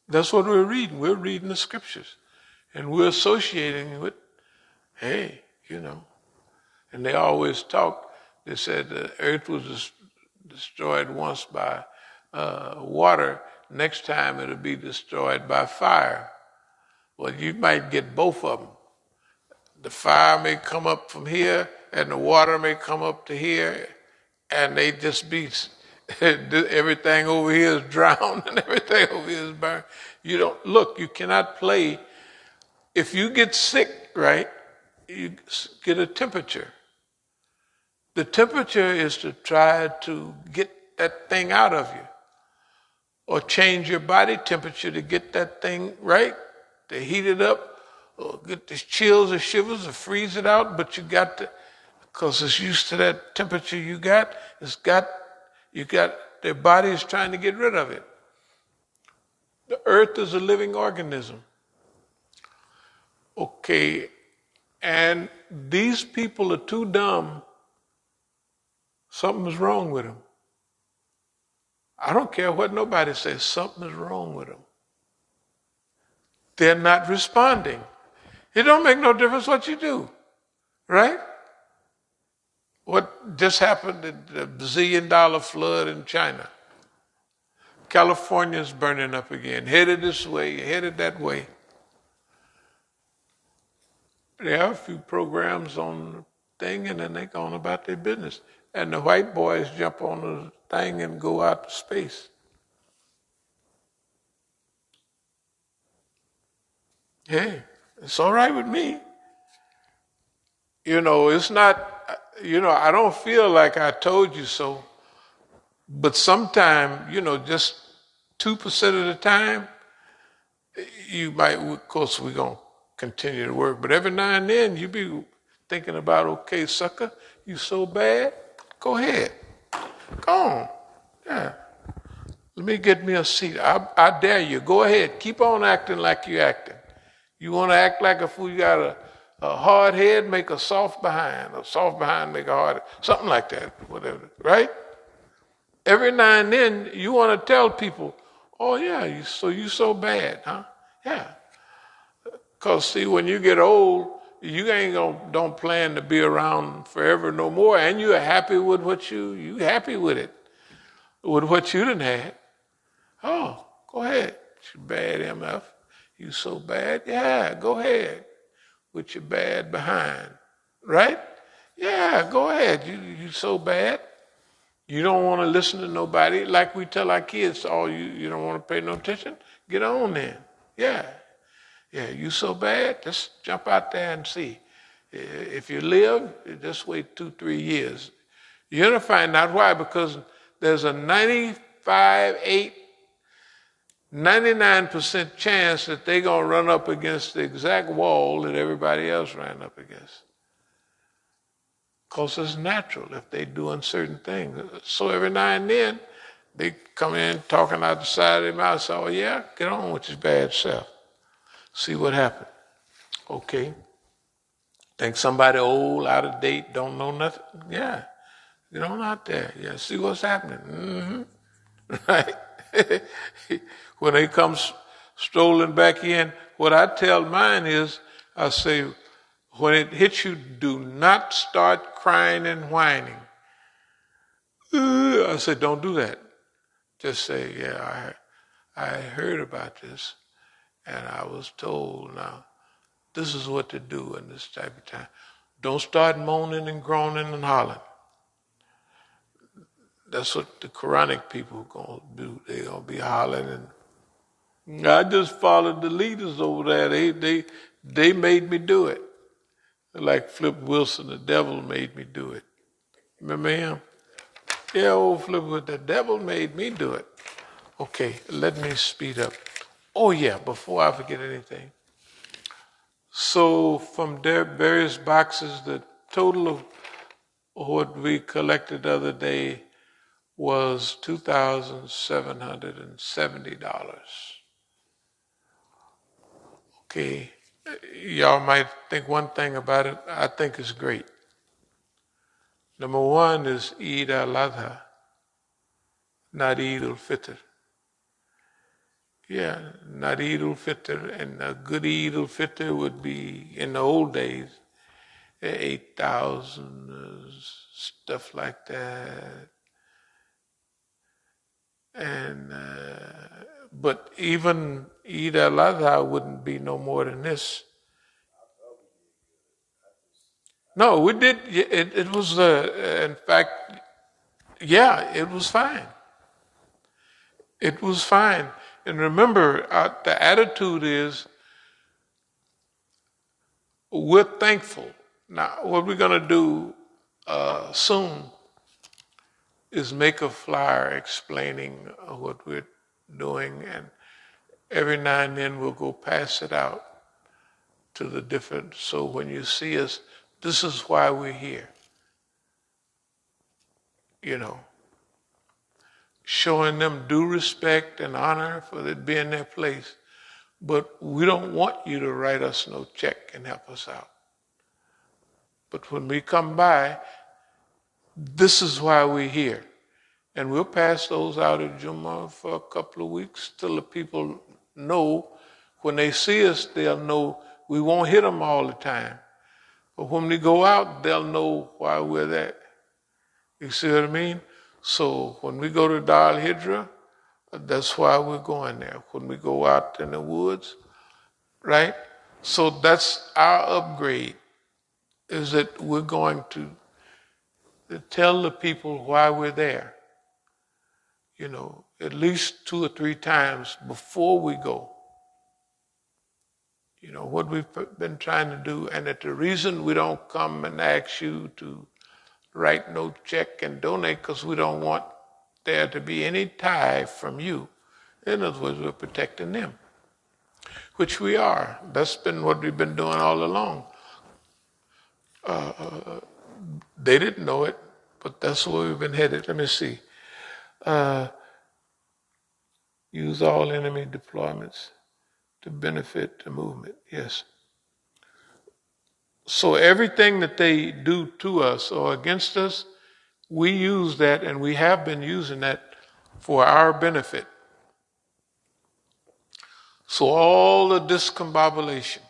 S1: That's what we're reading. We're reading the scriptures. And we're associating with, hey, And they always talk, they said the earth was destroyed once by water. Next time it'll be destroyed by fire. Well, you might get both of them. The fire may come up from here, and the water may come up to here, and they just be, everything over here is drowned, and everything over here is burned. You cannot play. If you get sick, right, you get a temperature. The temperature is to try to get that thing out of you, or change your body temperature to get that thing right, to heat it up, or get the chills or shivers or freeze it out, but you got to, because it's used to that temperature their body is trying to get rid of it. The earth is a living organism. Okay, and these people are too dumb. Something's wrong with them. I don't care what nobody says, something is wrong with them. They're not responding. It don't make no difference what you do, right? What just happened at the bazillion-dollar flood in China? California's burning up again, headed this way, headed that way. There are a few programs on the thing, and then they go on about their business. And the white boys jump on the thing and go out to space. Hey, it's all right with me. It's not, I don't feel like I told you so. But sometime, just 2% of the time, you might, of course, we're going to continue to work. But every now and then, you be thinking about, okay, sucker, you so bad, go ahead. Go on. Yeah. Let me get me a seat. I dare you. Go ahead. Keep on acting like you're acting. You want to act like a fool, you got a hard head, make a soft behind. A soft behind, make a hard, something like that, whatever, right? Every now and then, you want to tell people, oh yeah, you so bad, huh? Yeah. Because see, when you get old, you don't plan to be around forever no more, and you're happy with what you happy with it, with what you done had. Oh, go ahead, you bad MF. You so bad? Yeah, go ahead with your bad behind, right? Yeah, go ahead. You so bad. You don't want to listen to nobody. Like we tell our kids, oh, you don't want to pay no attention? Get on then. Yeah. Yeah, you so bad? Just jump out there and see. If you live, just wait 2-3 years. You're going to find out why, because there's a 99% chance that they're going to run up against the exact wall that everybody else ran up against. Because it's natural if they're doing certain things. So every now and then, they come in talking out the side of their mouth, say, oh yeah, get on with your bad self. See what happened. Okay. Think somebody old, out of date, don't know nothing? Yeah. Get on out there. Yeah, see what's happening. Right? When they come strolling back in, what I tell mine is, I say, when it hits you, do not start crying and whining. I say, don't do that. Just say, yeah, I heard about this, and I was told, now, this is what to do in this type of time. Don't start moaning and groaning and hollering. That's what the Quranic people are going to do. They're going to be hollering. And I just followed the leaders over there. They made me do it. Like Flip Wilson, the devil made me do it. Remember him? Yeah, old Flip, the devil made me do it. Okay, let me speed up. Oh yeah, before I forget anything. So from their various boxes, the total of what we collected the other day was $2,770. Okay, y'all might think one thing about it. I think it's great. Number one is Eid al-Adha, not Eid al-Fitr. Yeah, not Eid al-Fitr. And a good Eid al-Fitr would be, in the old days, 8,000, stuff like that. And but even Eid al-Adha wouldn't be no more than this. No, we did. It was, in fact, yeah, it was fine. It was fine. And remember, the attitude is we're thankful. Now, what we're going to do soon is make a flyer explaining what we're doing, and every now and then we'll go pass it out to the different. So when you see us, this is why we're here. You know, showing them due respect and honor for it being their place. But we don't want you to write us no check and help us out. But when we come by, this is why we're here. And we'll pass those out at Jummah for a couple of weeks till the people know. When they see us, they'll know we won't hit them all the time. But when we go out, they'll know why we're there. You see what I mean? So when we go to Dar al-Hijra, that's why we're going there. When we go out in the woods, right? So that's our upgrade, is that we're going to tell the people why we're there. You know, at least 2 or 3 times before we go. You know, what we've been trying to do, and that the reason we don't come and ask you to write no check and donate, because we don't want there to be any tie from you. In other words, we're protecting them, which we are. That's been what we've been doing all along. They didn't know it, but that's where we've been headed. Let me see. Use all enemy deployments to benefit the movement. Yes. So everything that they do to us or against us, we use that, and we have been using that for our benefit. So all the discombobulation,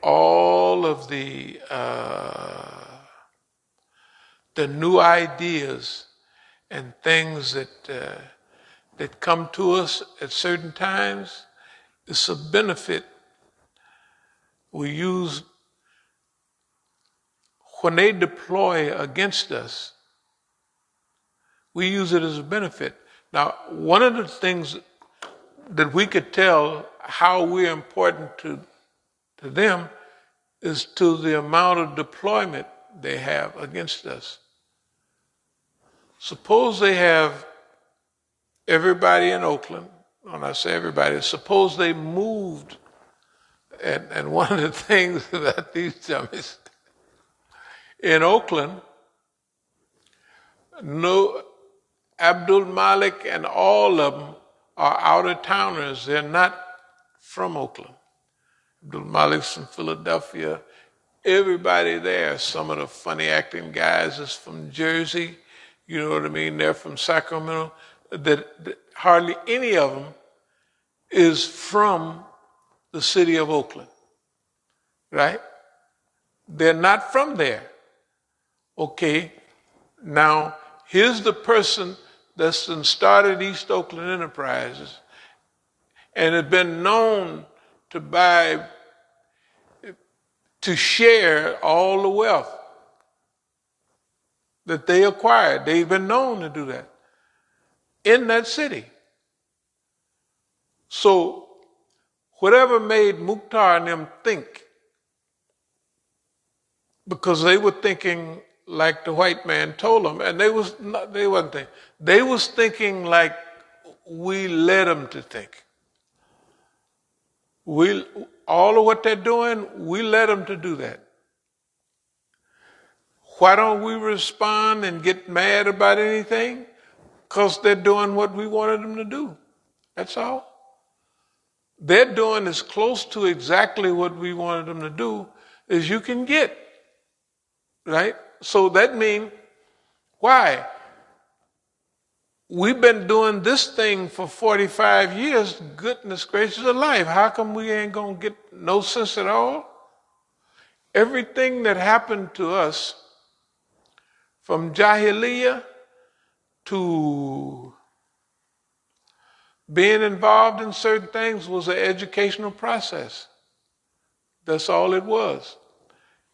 S1: all of the new ideas and things that come to us at certain times, it's a benefit. We use, when they deploy against us, we use it as a benefit. Now, one of the things that we could tell how we're important to them is to the amount of deployment they have against us. Suppose they have everybody in Oakland. When I say everybody, suppose they moved, and one of the things that these dummies in Oakland, no, Abdul Malik and all of them are out-of-towners. They're not from Oakland. Abdul Malik's from Philadelphia. Everybody there, some of the funny acting guys is from Jersey. You know what I mean? They're from Sacramento. That hardly any of them is from the city of Oakland, right? They're not from there. Okay, now here's the person that's started East Oakland Enterprises and had been known to share all the wealth that they acquired. They've been known to do that in that city. So whatever made Mukhtar and them think, because they were thinking like the white man told them, and they wasn't thinking. They was thinking like we led them to think. All of what they're doing, we let them to do that. Why don't we respond and get mad about anything? Because they're doing what we wanted them to do. That's all. They're doing as close to exactly what we wanted them to do as you can get. Right? So that means, why? We've been doing this thing for 45 years, goodness gracious alive. How come we ain't going to get no sense at all? Everything that happened to us from Jahiliyyah to being involved in certain things was an educational process. That's all it was.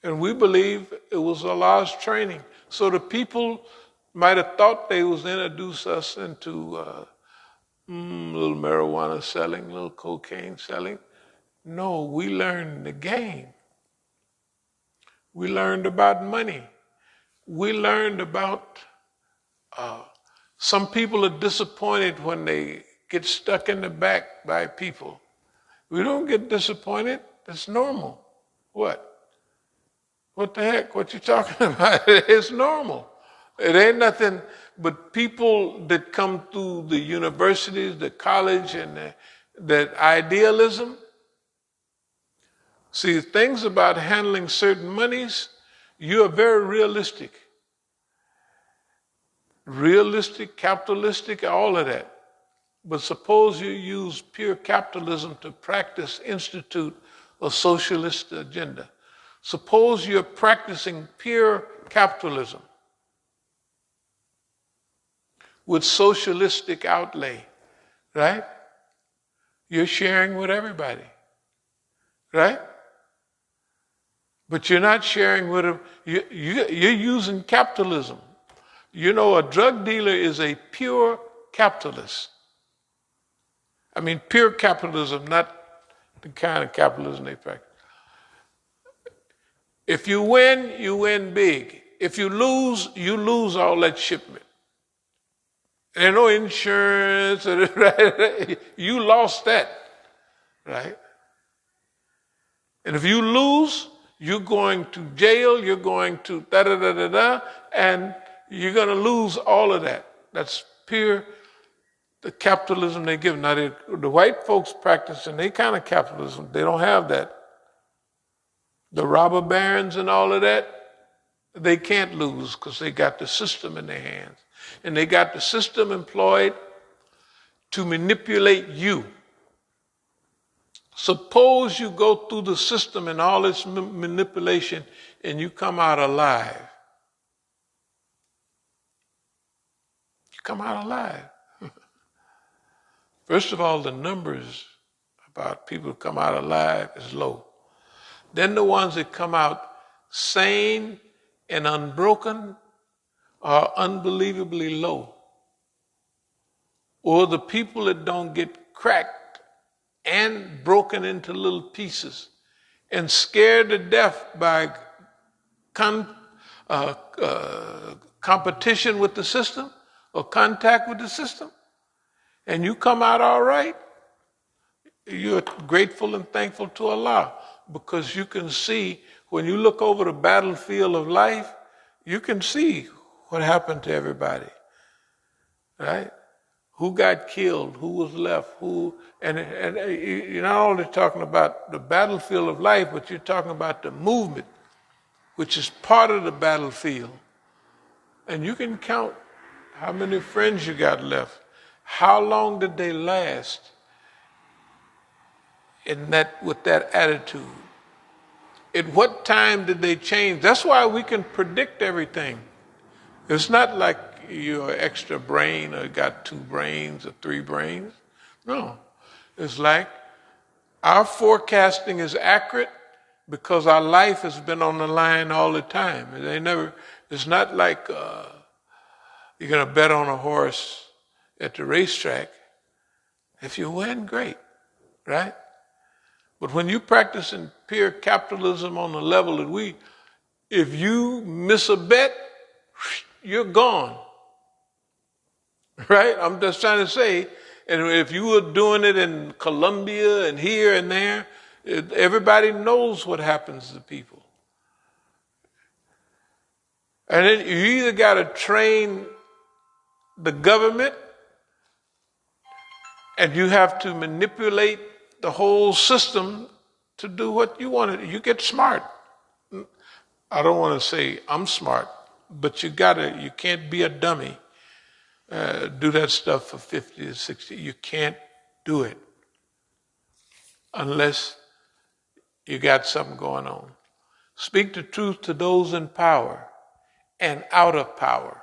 S1: And we believe it was Allah's training. So the people might have thought they was introduce us into a little marijuana selling, little cocaine selling. No, we learned the game. We learned about money. We learned about some people are disappointed when they get stuck in the back by people. We don't get disappointed. That's normal. What? What the heck? What you talking about? It's normal. It ain't nothing but people that come through the universities, the college, and that idealism. See, things about handling certain monies, you are very realistic. Realistic, capitalistic, all of that. But suppose you use pure capitalism to practice, institute a socialist agenda. Suppose you're practicing pure capitalism with socialistic outlay, right? You're sharing with everybody, right? But you're not sharing with them. You're using capitalism. You know, a drug dealer is a pure capitalist. I mean, pure capitalism, not the kind of capitalism they practice. If you win big. If you lose all that shipment. There's no insurance. Right? You lost that, right? And if you lose, you're going to jail, you're going to da-da-da-da-da, and you're going to lose all of that. That's pure the capitalism they give. Now, the white folks practicing they kind of capitalism. They don't have that. The robber barons and all of that, they can't lose because they got the system in their hands. And they got the system employed to manipulate you. Suppose you go through the system and all its manipulation and you come out alive. You come out alive. First of all, the numbers about people who come out alive is low. Then the ones that come out sane and unbroken are unbelievably low. Or the people that don't get cracked and broken into little pieces and scared to death by competition with the system or contact with the system, and you come out all right, you're grateful and thankful to Allah because you can see, when you look over the battlefield of life, you can see what happened to everybody, right? Who got killed, who was left, and you're not only talking about the battlefield of life, but you're talking about the movement, which is part of the battlefield. And you can count how many friends you got left. How long did they last with that attitude? At what time did they change? That's why we can predict everything. It's not like you're an extra brain or got 2 brains or 3 brains. No. It's like our forecasting is accurate because our life has been on the line all the time. It's not like you're going to bet on a horse at the racetrack. If you win, great, right? But when you practice in pure capitalism on the level that if you miss a bet, you're gone. Right? I'm just trying to say, And if you were doing it in Colombia and here and there, everybody knows what happens to people. And then you either got to train the government, and you have to manipulate the whole system to do what you want to do. You get smart. I don't want to say I'm smart, but you can't be a dummy. Do that stuff for 50 to 60. You can't do it unless you got something going on. Speak the truth to those in power and out of power.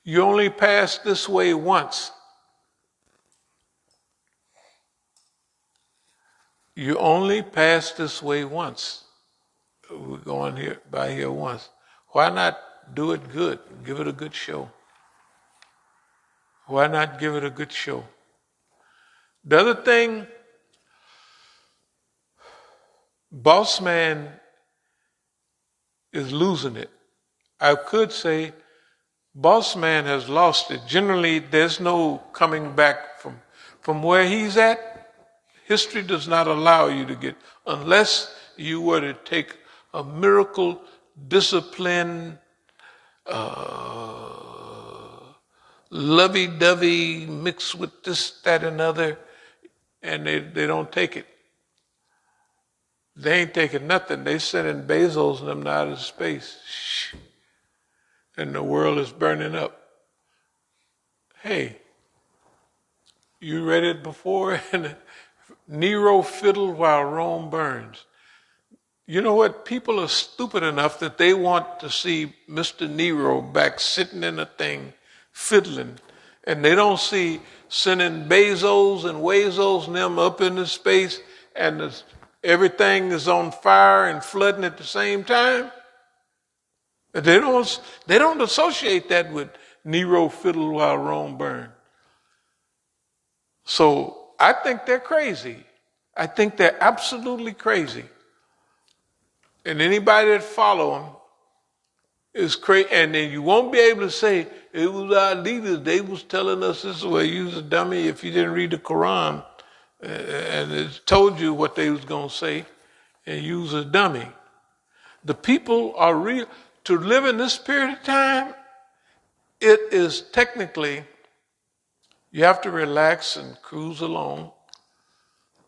S1: You only pass this way once. You only pass this way once. We're going by here once. Why not do it good? Give it a good show. Why not give it a good show? The other thing, boss man is losing it. I could say boss man has lost it. Generally, there's no coming back from where he's at. History does not allow you to get, unless you were to take a miracle, discipline, lovey-dovey mixed with this, that, and other, and they don't take it. They ain't taking nothing. They sending Bezos and them out of space. Shh. And the world is burning up. Hey, you read it before? And Nero fiddled while Rome burns. You know what? People are stupid enough that they want to see Mr. Nero back sitting in a thing, fiddling. And they don't see sending Bezos and Wazos and them up into space, and everything is on fire and flooding at the same time. They don't associate that with Nero fiddled while Rome burned. So I think they're crazy. I think they're absolutely crazy. And anybody that follow them is crazy. And then you won't be able to say, it was our leaders. They was telling us this way. You was a dummy if you didn't read the Quran. And it told you what they was going to say. And you was a dummy. The people are real. To live in this period of time, it is technically, you have to relax and cruise along.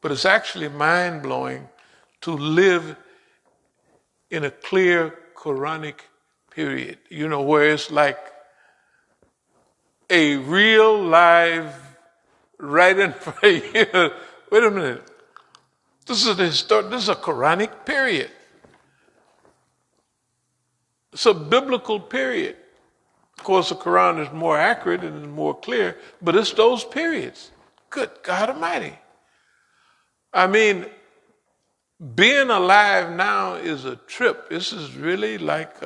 S1: But it's actually mind-blowing to live in a clear Quranic period, where it's like a real live, right in front of you. Wait a minute. This is a Quranic period. It's a biblical period. Of course, the Quran is more accurate and more clear, but it's those periods. Good God Almighty. I mean, being alive now is a trip. This is really like,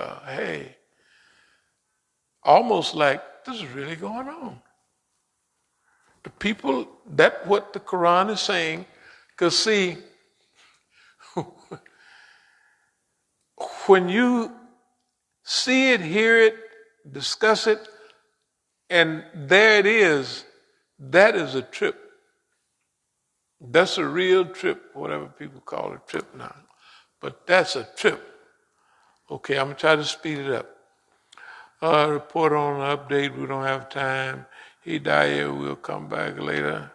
S1: almost like this is really going on. The people, that's what the Quran is saying. Because see, when you see it, hear it, discuss it, and there it is, that is a trip. That's a real trip, whatever people call a trip now. But that's a trip. Okay, I'm going to try to speed it up. Report on an update, we don't have time. Hidayah, we'll come back later.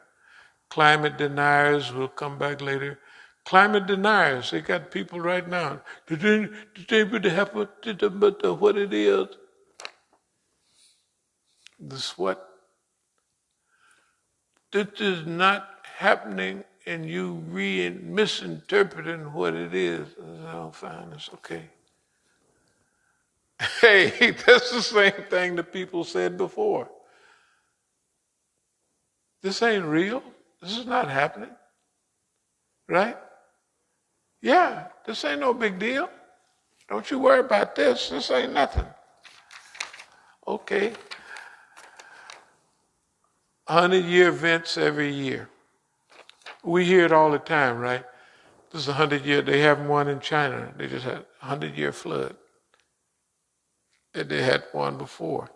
S1: Climate deniers, we'll come back later. Climate deniers, they got people right now. Did anybody have what it is? This what? This is not happening, and you misinterpreting what it is. Oh, fine, it's okay. Hey, that's the same thing that people said before. This ain't real. This is not happening. Right? Yeah, this ain't no big deal. Don't you worry about this. This ain't nothing. Okay. 100-year events every year. We hear it all the time, right? This is 100-year. They have one in China. They just had a 100-year flood. They had one before.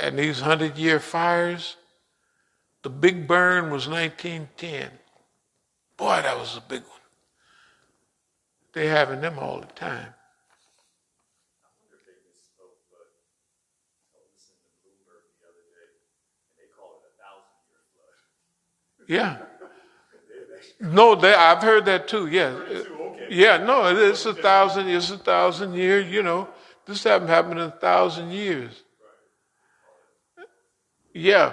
S1: And these 100-year fires, the big burn was 1910. Boy, that was a big one. They're having them all the time. Yeah. No, I've heard that too. Yeah. Yeah. No, it's 1,000. It's 1,000 years. You know, this haven't happened in 1,000 years. Yeah.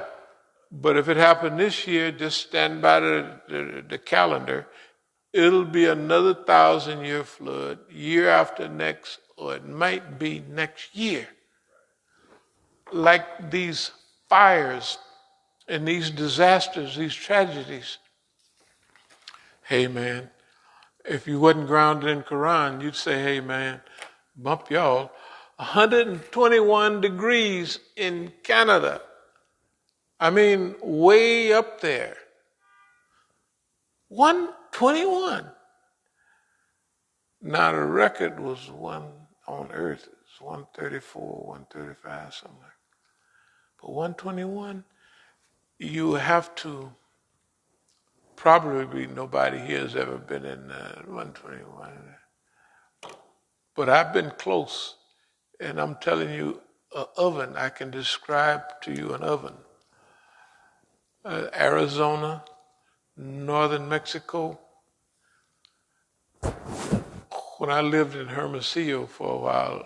S1: But if it happened this year, just stand by the calendar. It'll be another 1,000-year flood, year after next, or it might be next year. Like these fires and these disasters, these tragedies. Hey, man, if you wasn't grounded in Quran, you'd say, hey, man, bump y'all. 121 degrees in Canada. I mean, way up there. 121. Now, the record was one on Earth. It's 134, 135, something like that. But 121, you have to probably nobody here has ever been in 121. But I've been close, and I'm telling you, an oven, I can describe to you an oven. Arizona, northern Mexico. When I lived in Hermosillo for a while,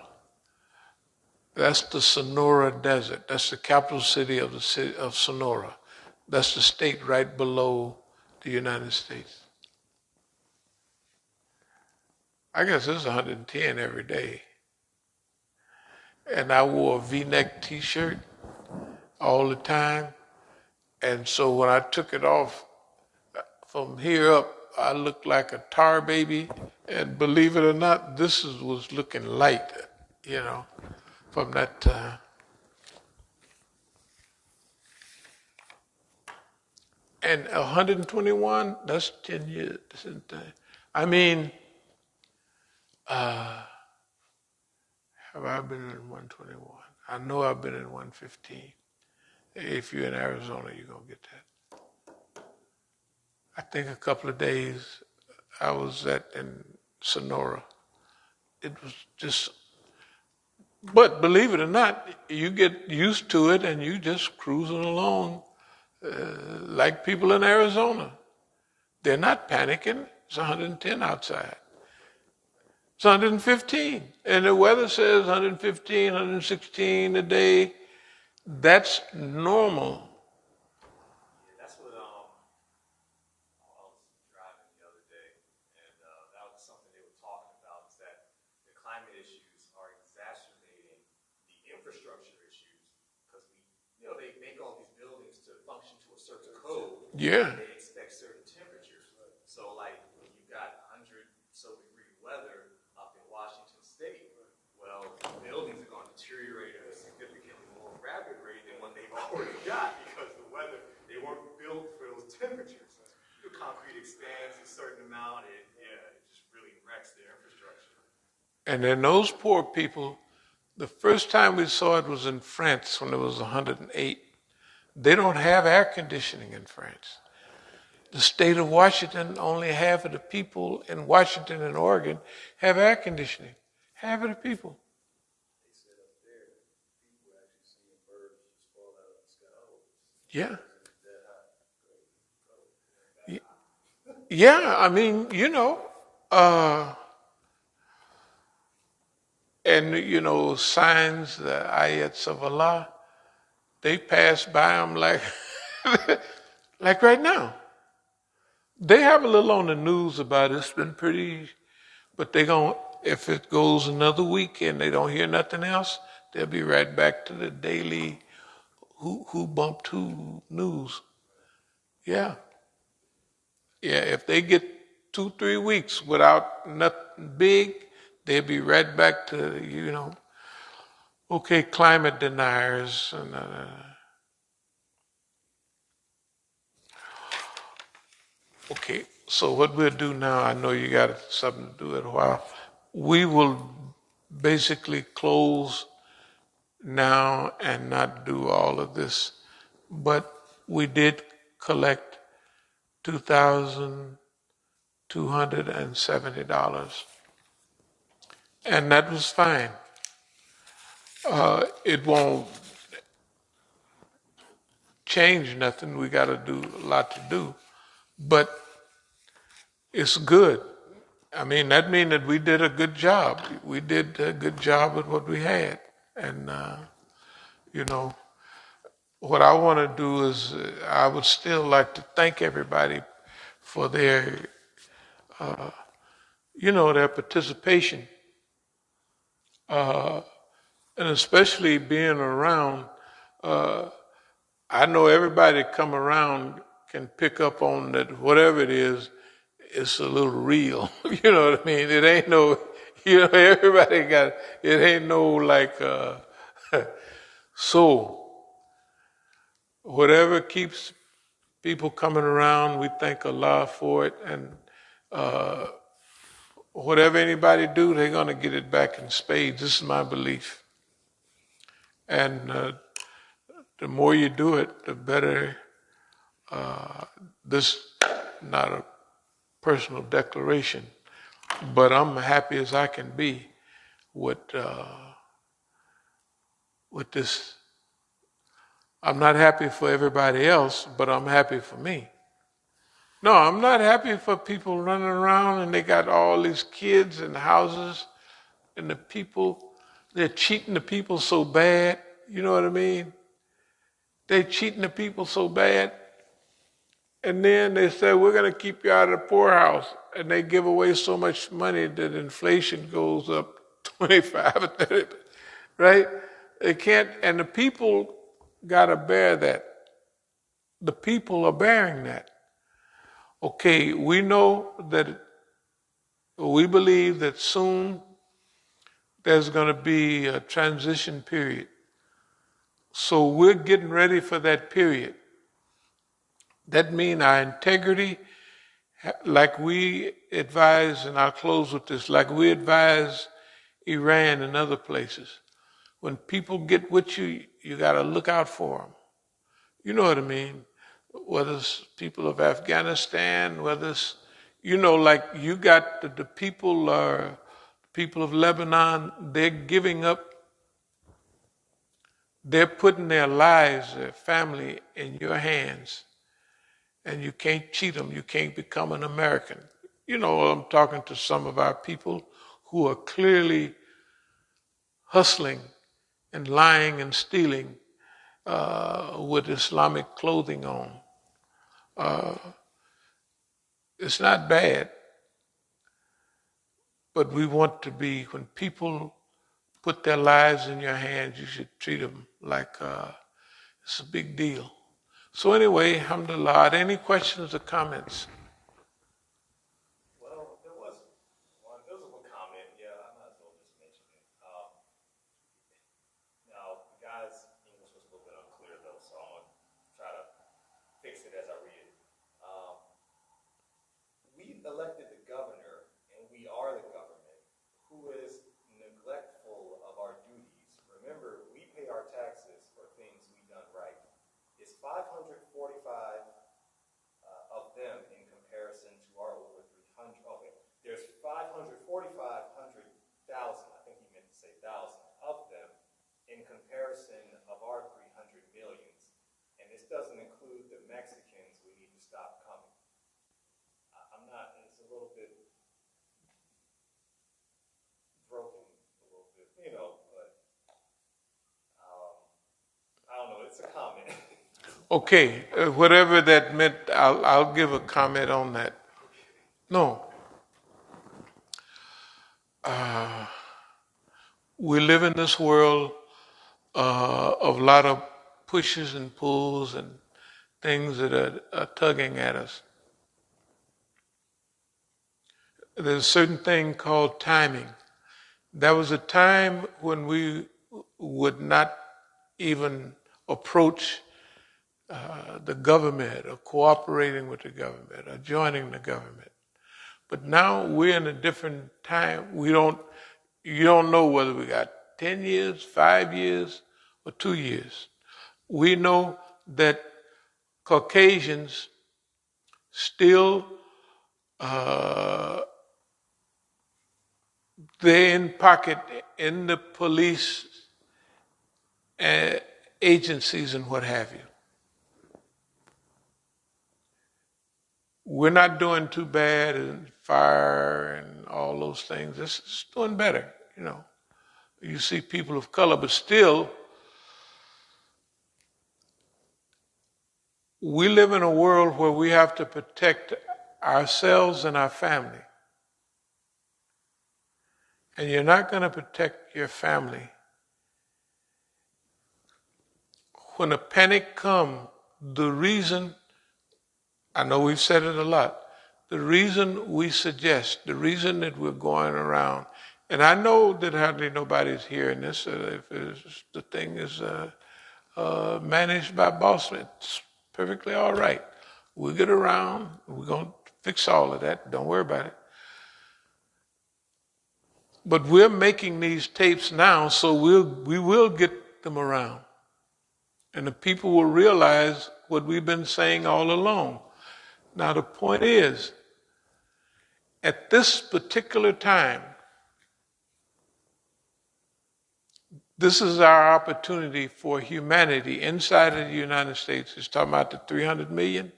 S1: that's the Sonora Desert. That's the capital city of the city of Sonora. That's the state right below the United States. I guess it's 110 every day. And I wore a V-neck T-shirt all the time. And so when I took it off, from here up, I looked like a tar baby. And believe it or not, was looking light, you know, from that time. And 121, that's 10 years. I mean, have I been in 121? I know I've been in 115. If you're in Arizona, you're going to get that. I think a couple of days I was in Sonora. It was just, but believe it or not, you get used to it and you just cruising along like people in Arizona. They're not panicking. It's 110 outside. It's 115. And the weather says 115, 116 a day. That's normal.
S2: Yeah, that's what I was driving the other day, and that was something they were talking about, is that the climate issues are exacerbating the infrastructure issues, because they make all these buildings to function to a certain code.
S1: Yeah.
S2: They expect certain temperatures. So like when you've got 100 so degree weather up in Washington State, well, buildings are going to deteriorate at a significantly more rapid rate than what they've already got, because the weather, they weren't built for those temperatures. The concrete expands a certain amount, it just really wrecks their infrastructure.
S1: And then those poor people, the first time we saw it was in France when it was 108. They don't have air conditioning in France. The state of Washington, only half of the people in Washington and Oregon have air conditioning. Half of the people.
S2: They said up there, people were actually seeing birds just fall out of the sky.
S1: Yeah. Yeah, I mean, and signs, the ayats of Allah, they pass by them like, like right now. They have a little on the news about it. It's been pretty, but if it goes another week and they don't hear nothing else, they'll be right back to the daily who bumped who news. Yeah. Yeah, if they get 2-3 weeks without nothing big, they'll be right back to, okay, climate deniers. Okay, so what we'll do now, I know you got something to do in a while. We will basically close now and not do all of this. But we did collect $2,270. And that was fine. It won't change nothing. We got to do a lot to do. But it's good. I mean, that means that we did a good job. We did a good job with what we had. And, you know, what I want to do is I would still like to thank everybody for their, their participation. And especially being around, I know everybody that come around can pick up on that whatever it is, it's a little real. You know what I mean? It ain't no, everybody got, it ain't no like, so whatever keeps people coming around, we thank Allah for it. And whatever anybody do, they're going to get it back in spades. This is my belief. And the more you do it, the better. This not a personal declaration, but I'm happy as I can be with this. I'm not happy for everybody else, but I'm happy for me. No, I'm not happy for people running around and they got all these kids and houses and the people, they're cheating the people so bad. You know what I mean? They're cheating the people so bad. And then they say, we're going to keep you out of the poorhouse. And they give away so much money that inflation goes up 25 or 30, right? They can't, and the people got to bear that. The people are bearing that. Okay, we know that, we believe that soon there's going to be a transition period. So we're getting ready for that period. That means our integrity, like we advise, and I'll close with this, like we advise Iran and other places. When people get with you, you got to look out for them. You know what I mean? Whether it's people of Afghanistan, whether it's, like you got the people of Lebanon, they're giving up, they're putting their lives, their family in your hands. And you can't cheat them. You can't become an American. I'm talking to some of our people who are clearly hustling and lying and stealing with Islamic clothing on. It's not bad, but we want to be, when people put their lives in your hands, you should treat them like it's a big deal. So anyway, alhamdulillah, are there any questions or comments?
S2: Well, there was a comment. Yeah, I might as well just mention it. Now, the guy's English was a little bit unclear, though, so I'm going to try to fix it as I read it. We elected the governor, and we are the government, who is neglectful of our duties. Remember, we pay our taxes for things we've done right. It's 545 of them in comparison to our over 300. Okay, there's 545,000. I think he meant to say thousand of them in comparison of our 300 millions. And this doesn't include the Mexicans we need to stop coming. I'm not. It's a little bit broken, a little bit, but I don't know. It's a comment.
S1: Okay, whatever that meant, I'll give a comment on that. No. We live in this world of a lot of pushes and pulls and things that are tugging at us. There's a certain thing called timing. There was a time when we would not even approach the government or cooperating with the government or joining the government. But now we're in a different time. You don't know whether we got 10 years, 5 years, for 2 years. We know that Caucasians still, they're in pocket in the police agencies and what have you. We're not doing too bad in fire and all those things. It's doing better, you know. You see people of color, but still, we live in a world where we have to protect ourselves and our family. And you're not going to protect your family. When a panic comes, the reason, I know we've said it a lot, the reason we suggest, the reason that we're going around, and I know that hardly nobody's hearing this, if the thing is managed by boss, it's perfectly all right. We'll get around, we're going to fix all of that, don't worry about it. But we're making these tapes now, so we will get them around. And the people will realize what we've been saying all along. Now the point is, at this particular time, this is our opportunity for humanity inside of the United States. It's talking about the 300 million,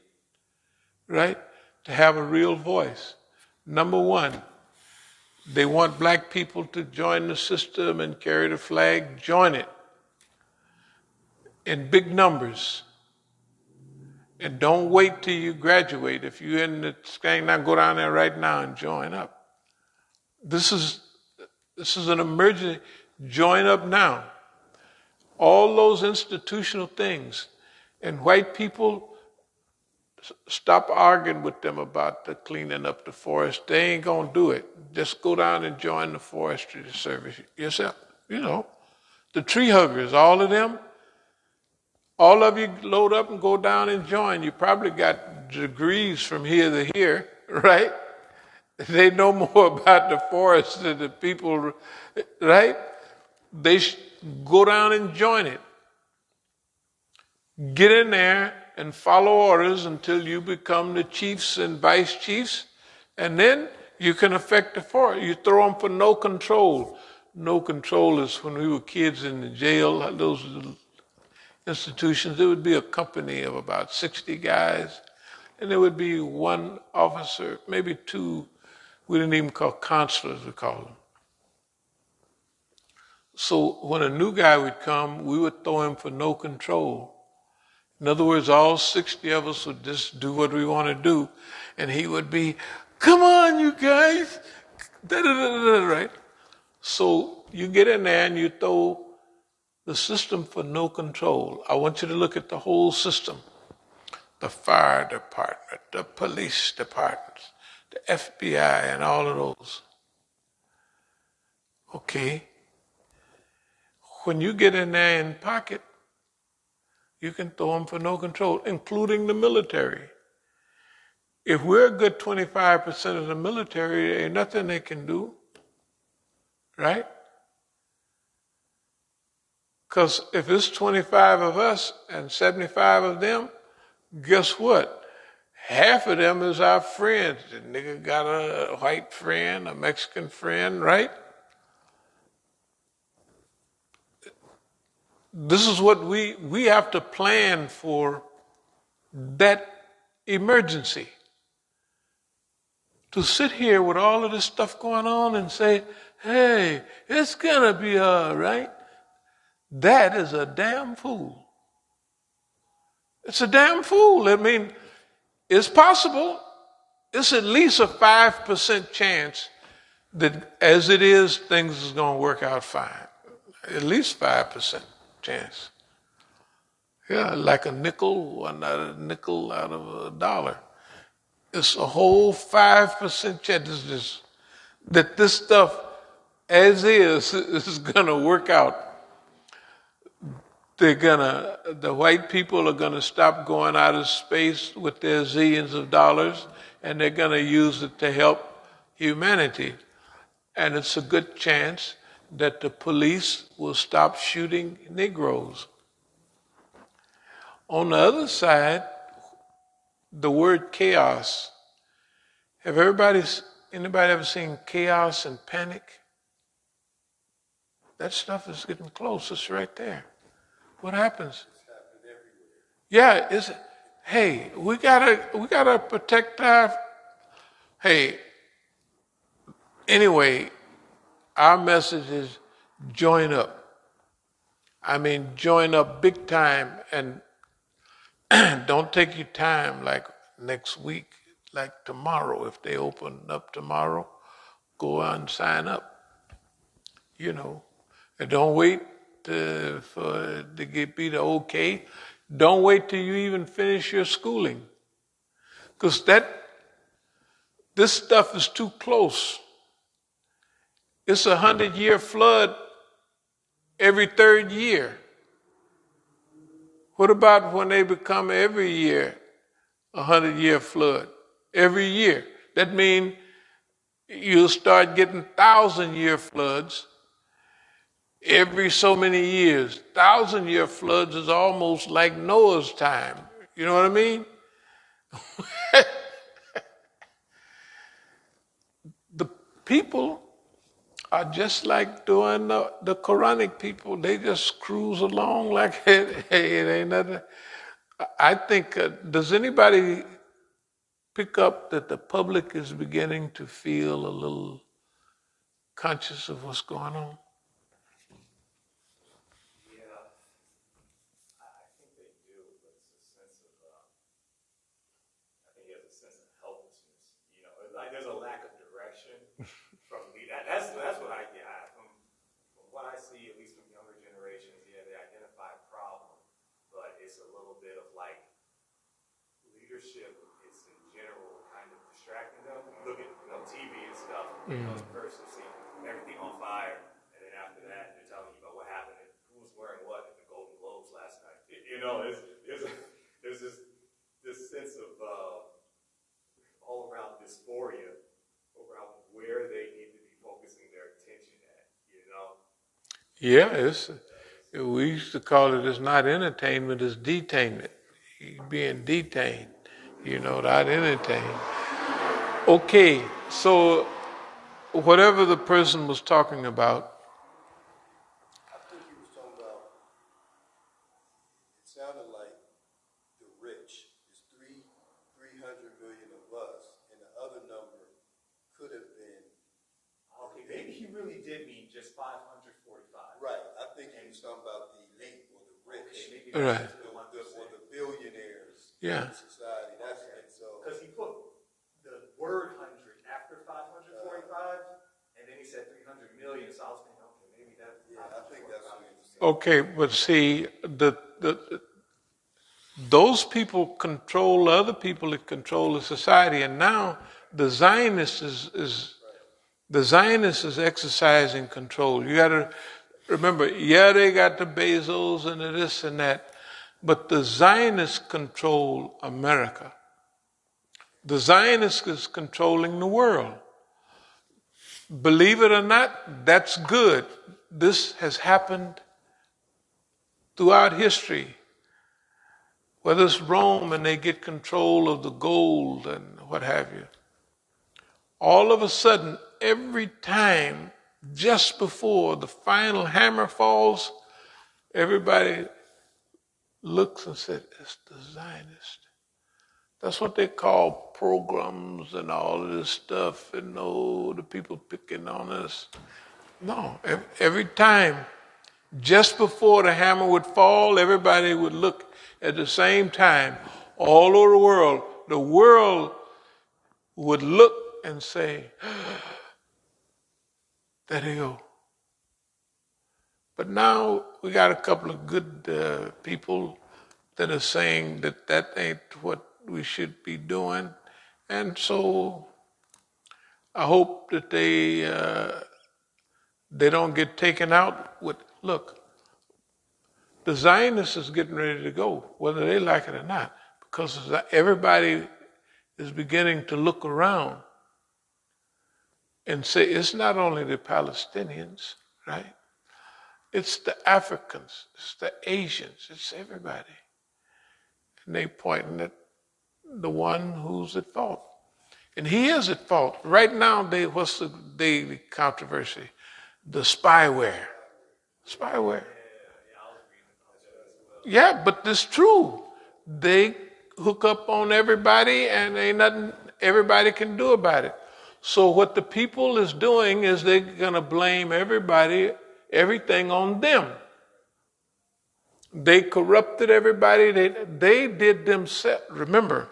S1: right? To have a real voice. Number one, they want black people to join the system and carry the flag. Join it in big numbers. And don't wait till you graduate. If you're in the gang now, go down there right now and join up. This is an emergency. Join up now. All those institutional things. And white people, stop arguing with them about the cleaning up the forest. They ain't gonna do it. Just go down and join the forestry service yourself. You know, the tree huggers, all of them. All of you load up and go down and join. You probably got degrees from here to here, right? They know more about the forest than the people, right? They go down and join it. Get in there and follow orders until you become the chiefs and vice chiefs, and then you can affect the forest. You throw them for no control. No control is when we were kids in the jail, those institutions, there would be a company of about 60 guys, and there would be one officer, maybe two, we didn't even call counselors, we call them. So when a new guy would come, we would throw him for no control. In other words, all 60 of us would just do what we want to do, and he would be, come on, you guys, right? So you get in there and you throw the system for no control. I want you to look at the whole system. The fire department, the police departments, the FBI, and all of those. Okay. When you get in there in pocket, you can throw them for no control, including the military. If we're a good 25% of the military, there ain't nothing they can do, right? Because if it's 25 of us and 75 of them, guess what? Half of them is our friends. The nigga got a white friend, a Mexican friend, right? This is what we have to plan for, that emergency. To sit here with all of this stuff going on and say, hey, it's gonna be all right. That is a damn fool. It's a damn fool. I mean, it's possible. It's at least a 5% chance that as it is, things is going to work out fine. At least 5% chance. Yeah, like a nickel, another nickel out of a dollar. It's a whole 5% chance that this stuff, as is going to work out. The white people are gonna stop going out of space with their zillions of dollars, and they're gonna use it to help humanity. And it's a good chance that the police will stop shooting Negroes. On the other side, the word chaos. Have anybody ever seen Chaos and Panic? That stuff is getting close. It's right there. What happens? Yeah, hey, we gotta protect our. Hey, anyway, our message is join up. I mean, join up big time, and don't take your time like next week, like tomorrow. If they open up tomorrow, go out and sign up. And don't wait for to be the okay. Don't wait till you even finish your schooling, because this stuff is too close. It's 100-year flood every third year. What about when they become every year 100-year flood? Every year. That means you'll start getting 1,000-year floods every so many years. 1,000-year floods is almost like Noah's time. You know what I mean? The people are just like doing the Quranic people. They just cruise along like hey, it ain't nothing. I think, does anybody pick up that the public is beginning to feel a little conscious of what's going on?
S2: Yeah, I think they do, but it's a sense of, I think there's a sense of helplessness. Like there's a lack of direction from me. That's what I get. From what I see, at least from younger generations, yeah, they identify a problem, but it's a little bit of like leadership is in general kind of distracting them. Look at TV and stuff. The person seeing everything on fire, and then after that, they're telling you about what happened and who was wearing what at the Golden Globes last night. There's this sense of all around dysphoria around where they need to be focusing their attention at.
S1: Yeah, we used to call it's not entertainment, it's detainment. You're being detained, not entertained. Okay, so whatever the person was talking about.
S3: I think he was talking about, it sounded like the rich is 300 million of us, and the other number could have been.
S2: Okay, maybe he really did mean just 545.
S3: Right, I think he was talking about the elite or the rich.
S2: Okay, maybe
S1: Right.
S3: Or the billionaires
S1: Yeah.
S3: in society. That's it. So,
S2: because he put the word 100 after 545, and then he said 300 million. So I was thinking, okay, maybe that.
S3: yeah, I think that's what he was saying.
S1: Okay, but see, those people control other people that control the society, and now the Zionist is exercising control. You got to remember, they got the Bezos and the this and that, but the Zionists control America. The Zionists is controlling the world. Believe it or not, that's good. This has happened throughout history. Whether it's Rome and they get control of the gold and what have you. All of a sudden, every time, just before the final hammer falls, everybody looks and says, it's the Zionist. That's what they call programs and all of this stuff, and the people picking on us. No, every time, just before the hammer would fall, everybody would look at the same time, all over the world would look and say, there they go. But now we got a couple of good people that are saying that ain't what we should be doing. And so I hope that they don't get taken out with, look, the Zionists is getting ready to go, whether they like it or not, because everybody is beginning to look around and say it's not only the Palestinians, right? It's the Africans, it's the Asians, it's everybody. And they pointing at the one who's at fault. And he is at fault. Right now, what's the daily controversy? The spyware. Spyware. Yeah, but it's true. They hook up on everybody and ain't nothing everybody can do about it. So what the people is doing is they're going to blame everything on them. They corrupted everybody. They did themselves. Remember,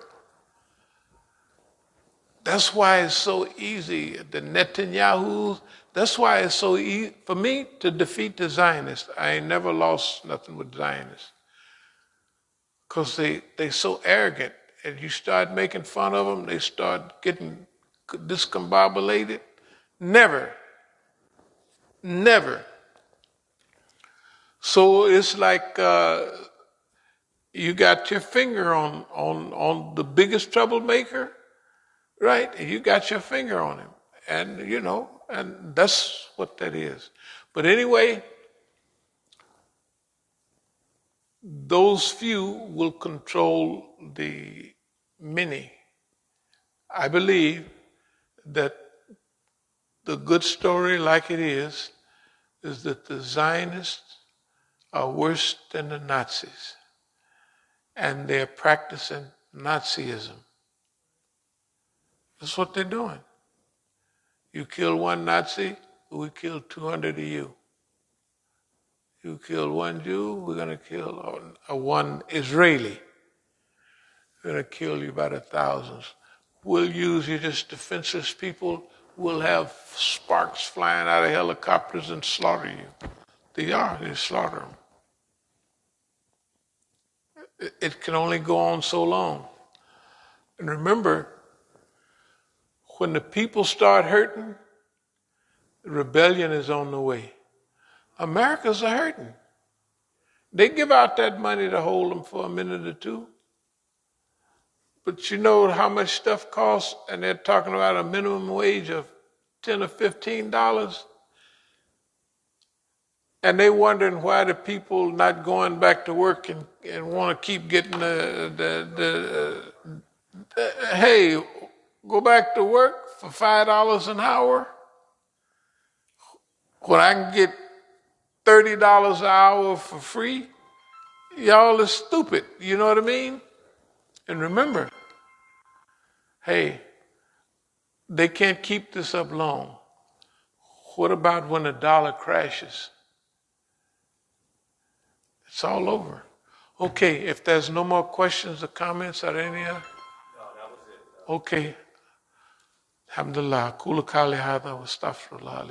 S1: that's why it's so easy. The Netanyahus, that's why it's so easy for me to defeat the Zionists. I ain't never lost nothing with Zionists. Because they so arrogant. And you start making fun of them, they start getting discombobulated. Never. Never. So it's like you got your finger on the biggest troublemaker, right? And you got your finger on him. And, and that's what that is. But anyway, those few will control the many. I believe that the good story, like it is that the Zionists are worse than the Nazis. And they're practicing Nazism. That's what they're doing. You kill one Nazi, we kill 200 of you. You kill one Jew, we're going to kill one Israeli. We're going to kill you by the thousands. We'll use you just defenseless people. We'll have sparks flying out of helicopters and slaughter you. They slaughter them. It can only go on so long. And remember, when the people start hurting, rebellion is on the way. Americans are hurting. They give out that money to hold them for a minute or two. But you know how much stuff costs, and they're talking about a minimum wage of $10 or $15. And they wondering why the people not going back to work and want to keep getting hey, go back to work for $5 an hour when I can get $30 an hour for free. Y'all are stupid. You know what I mean? And remember, hey, they can't keep this up long. What about when the dollar crashes? It's all over. Okay, if there's no more questions or comments or any other.
S2: No, that was it.
S1: Okay. Alhamdulillah. Kula kali hada wa astaghfirullah.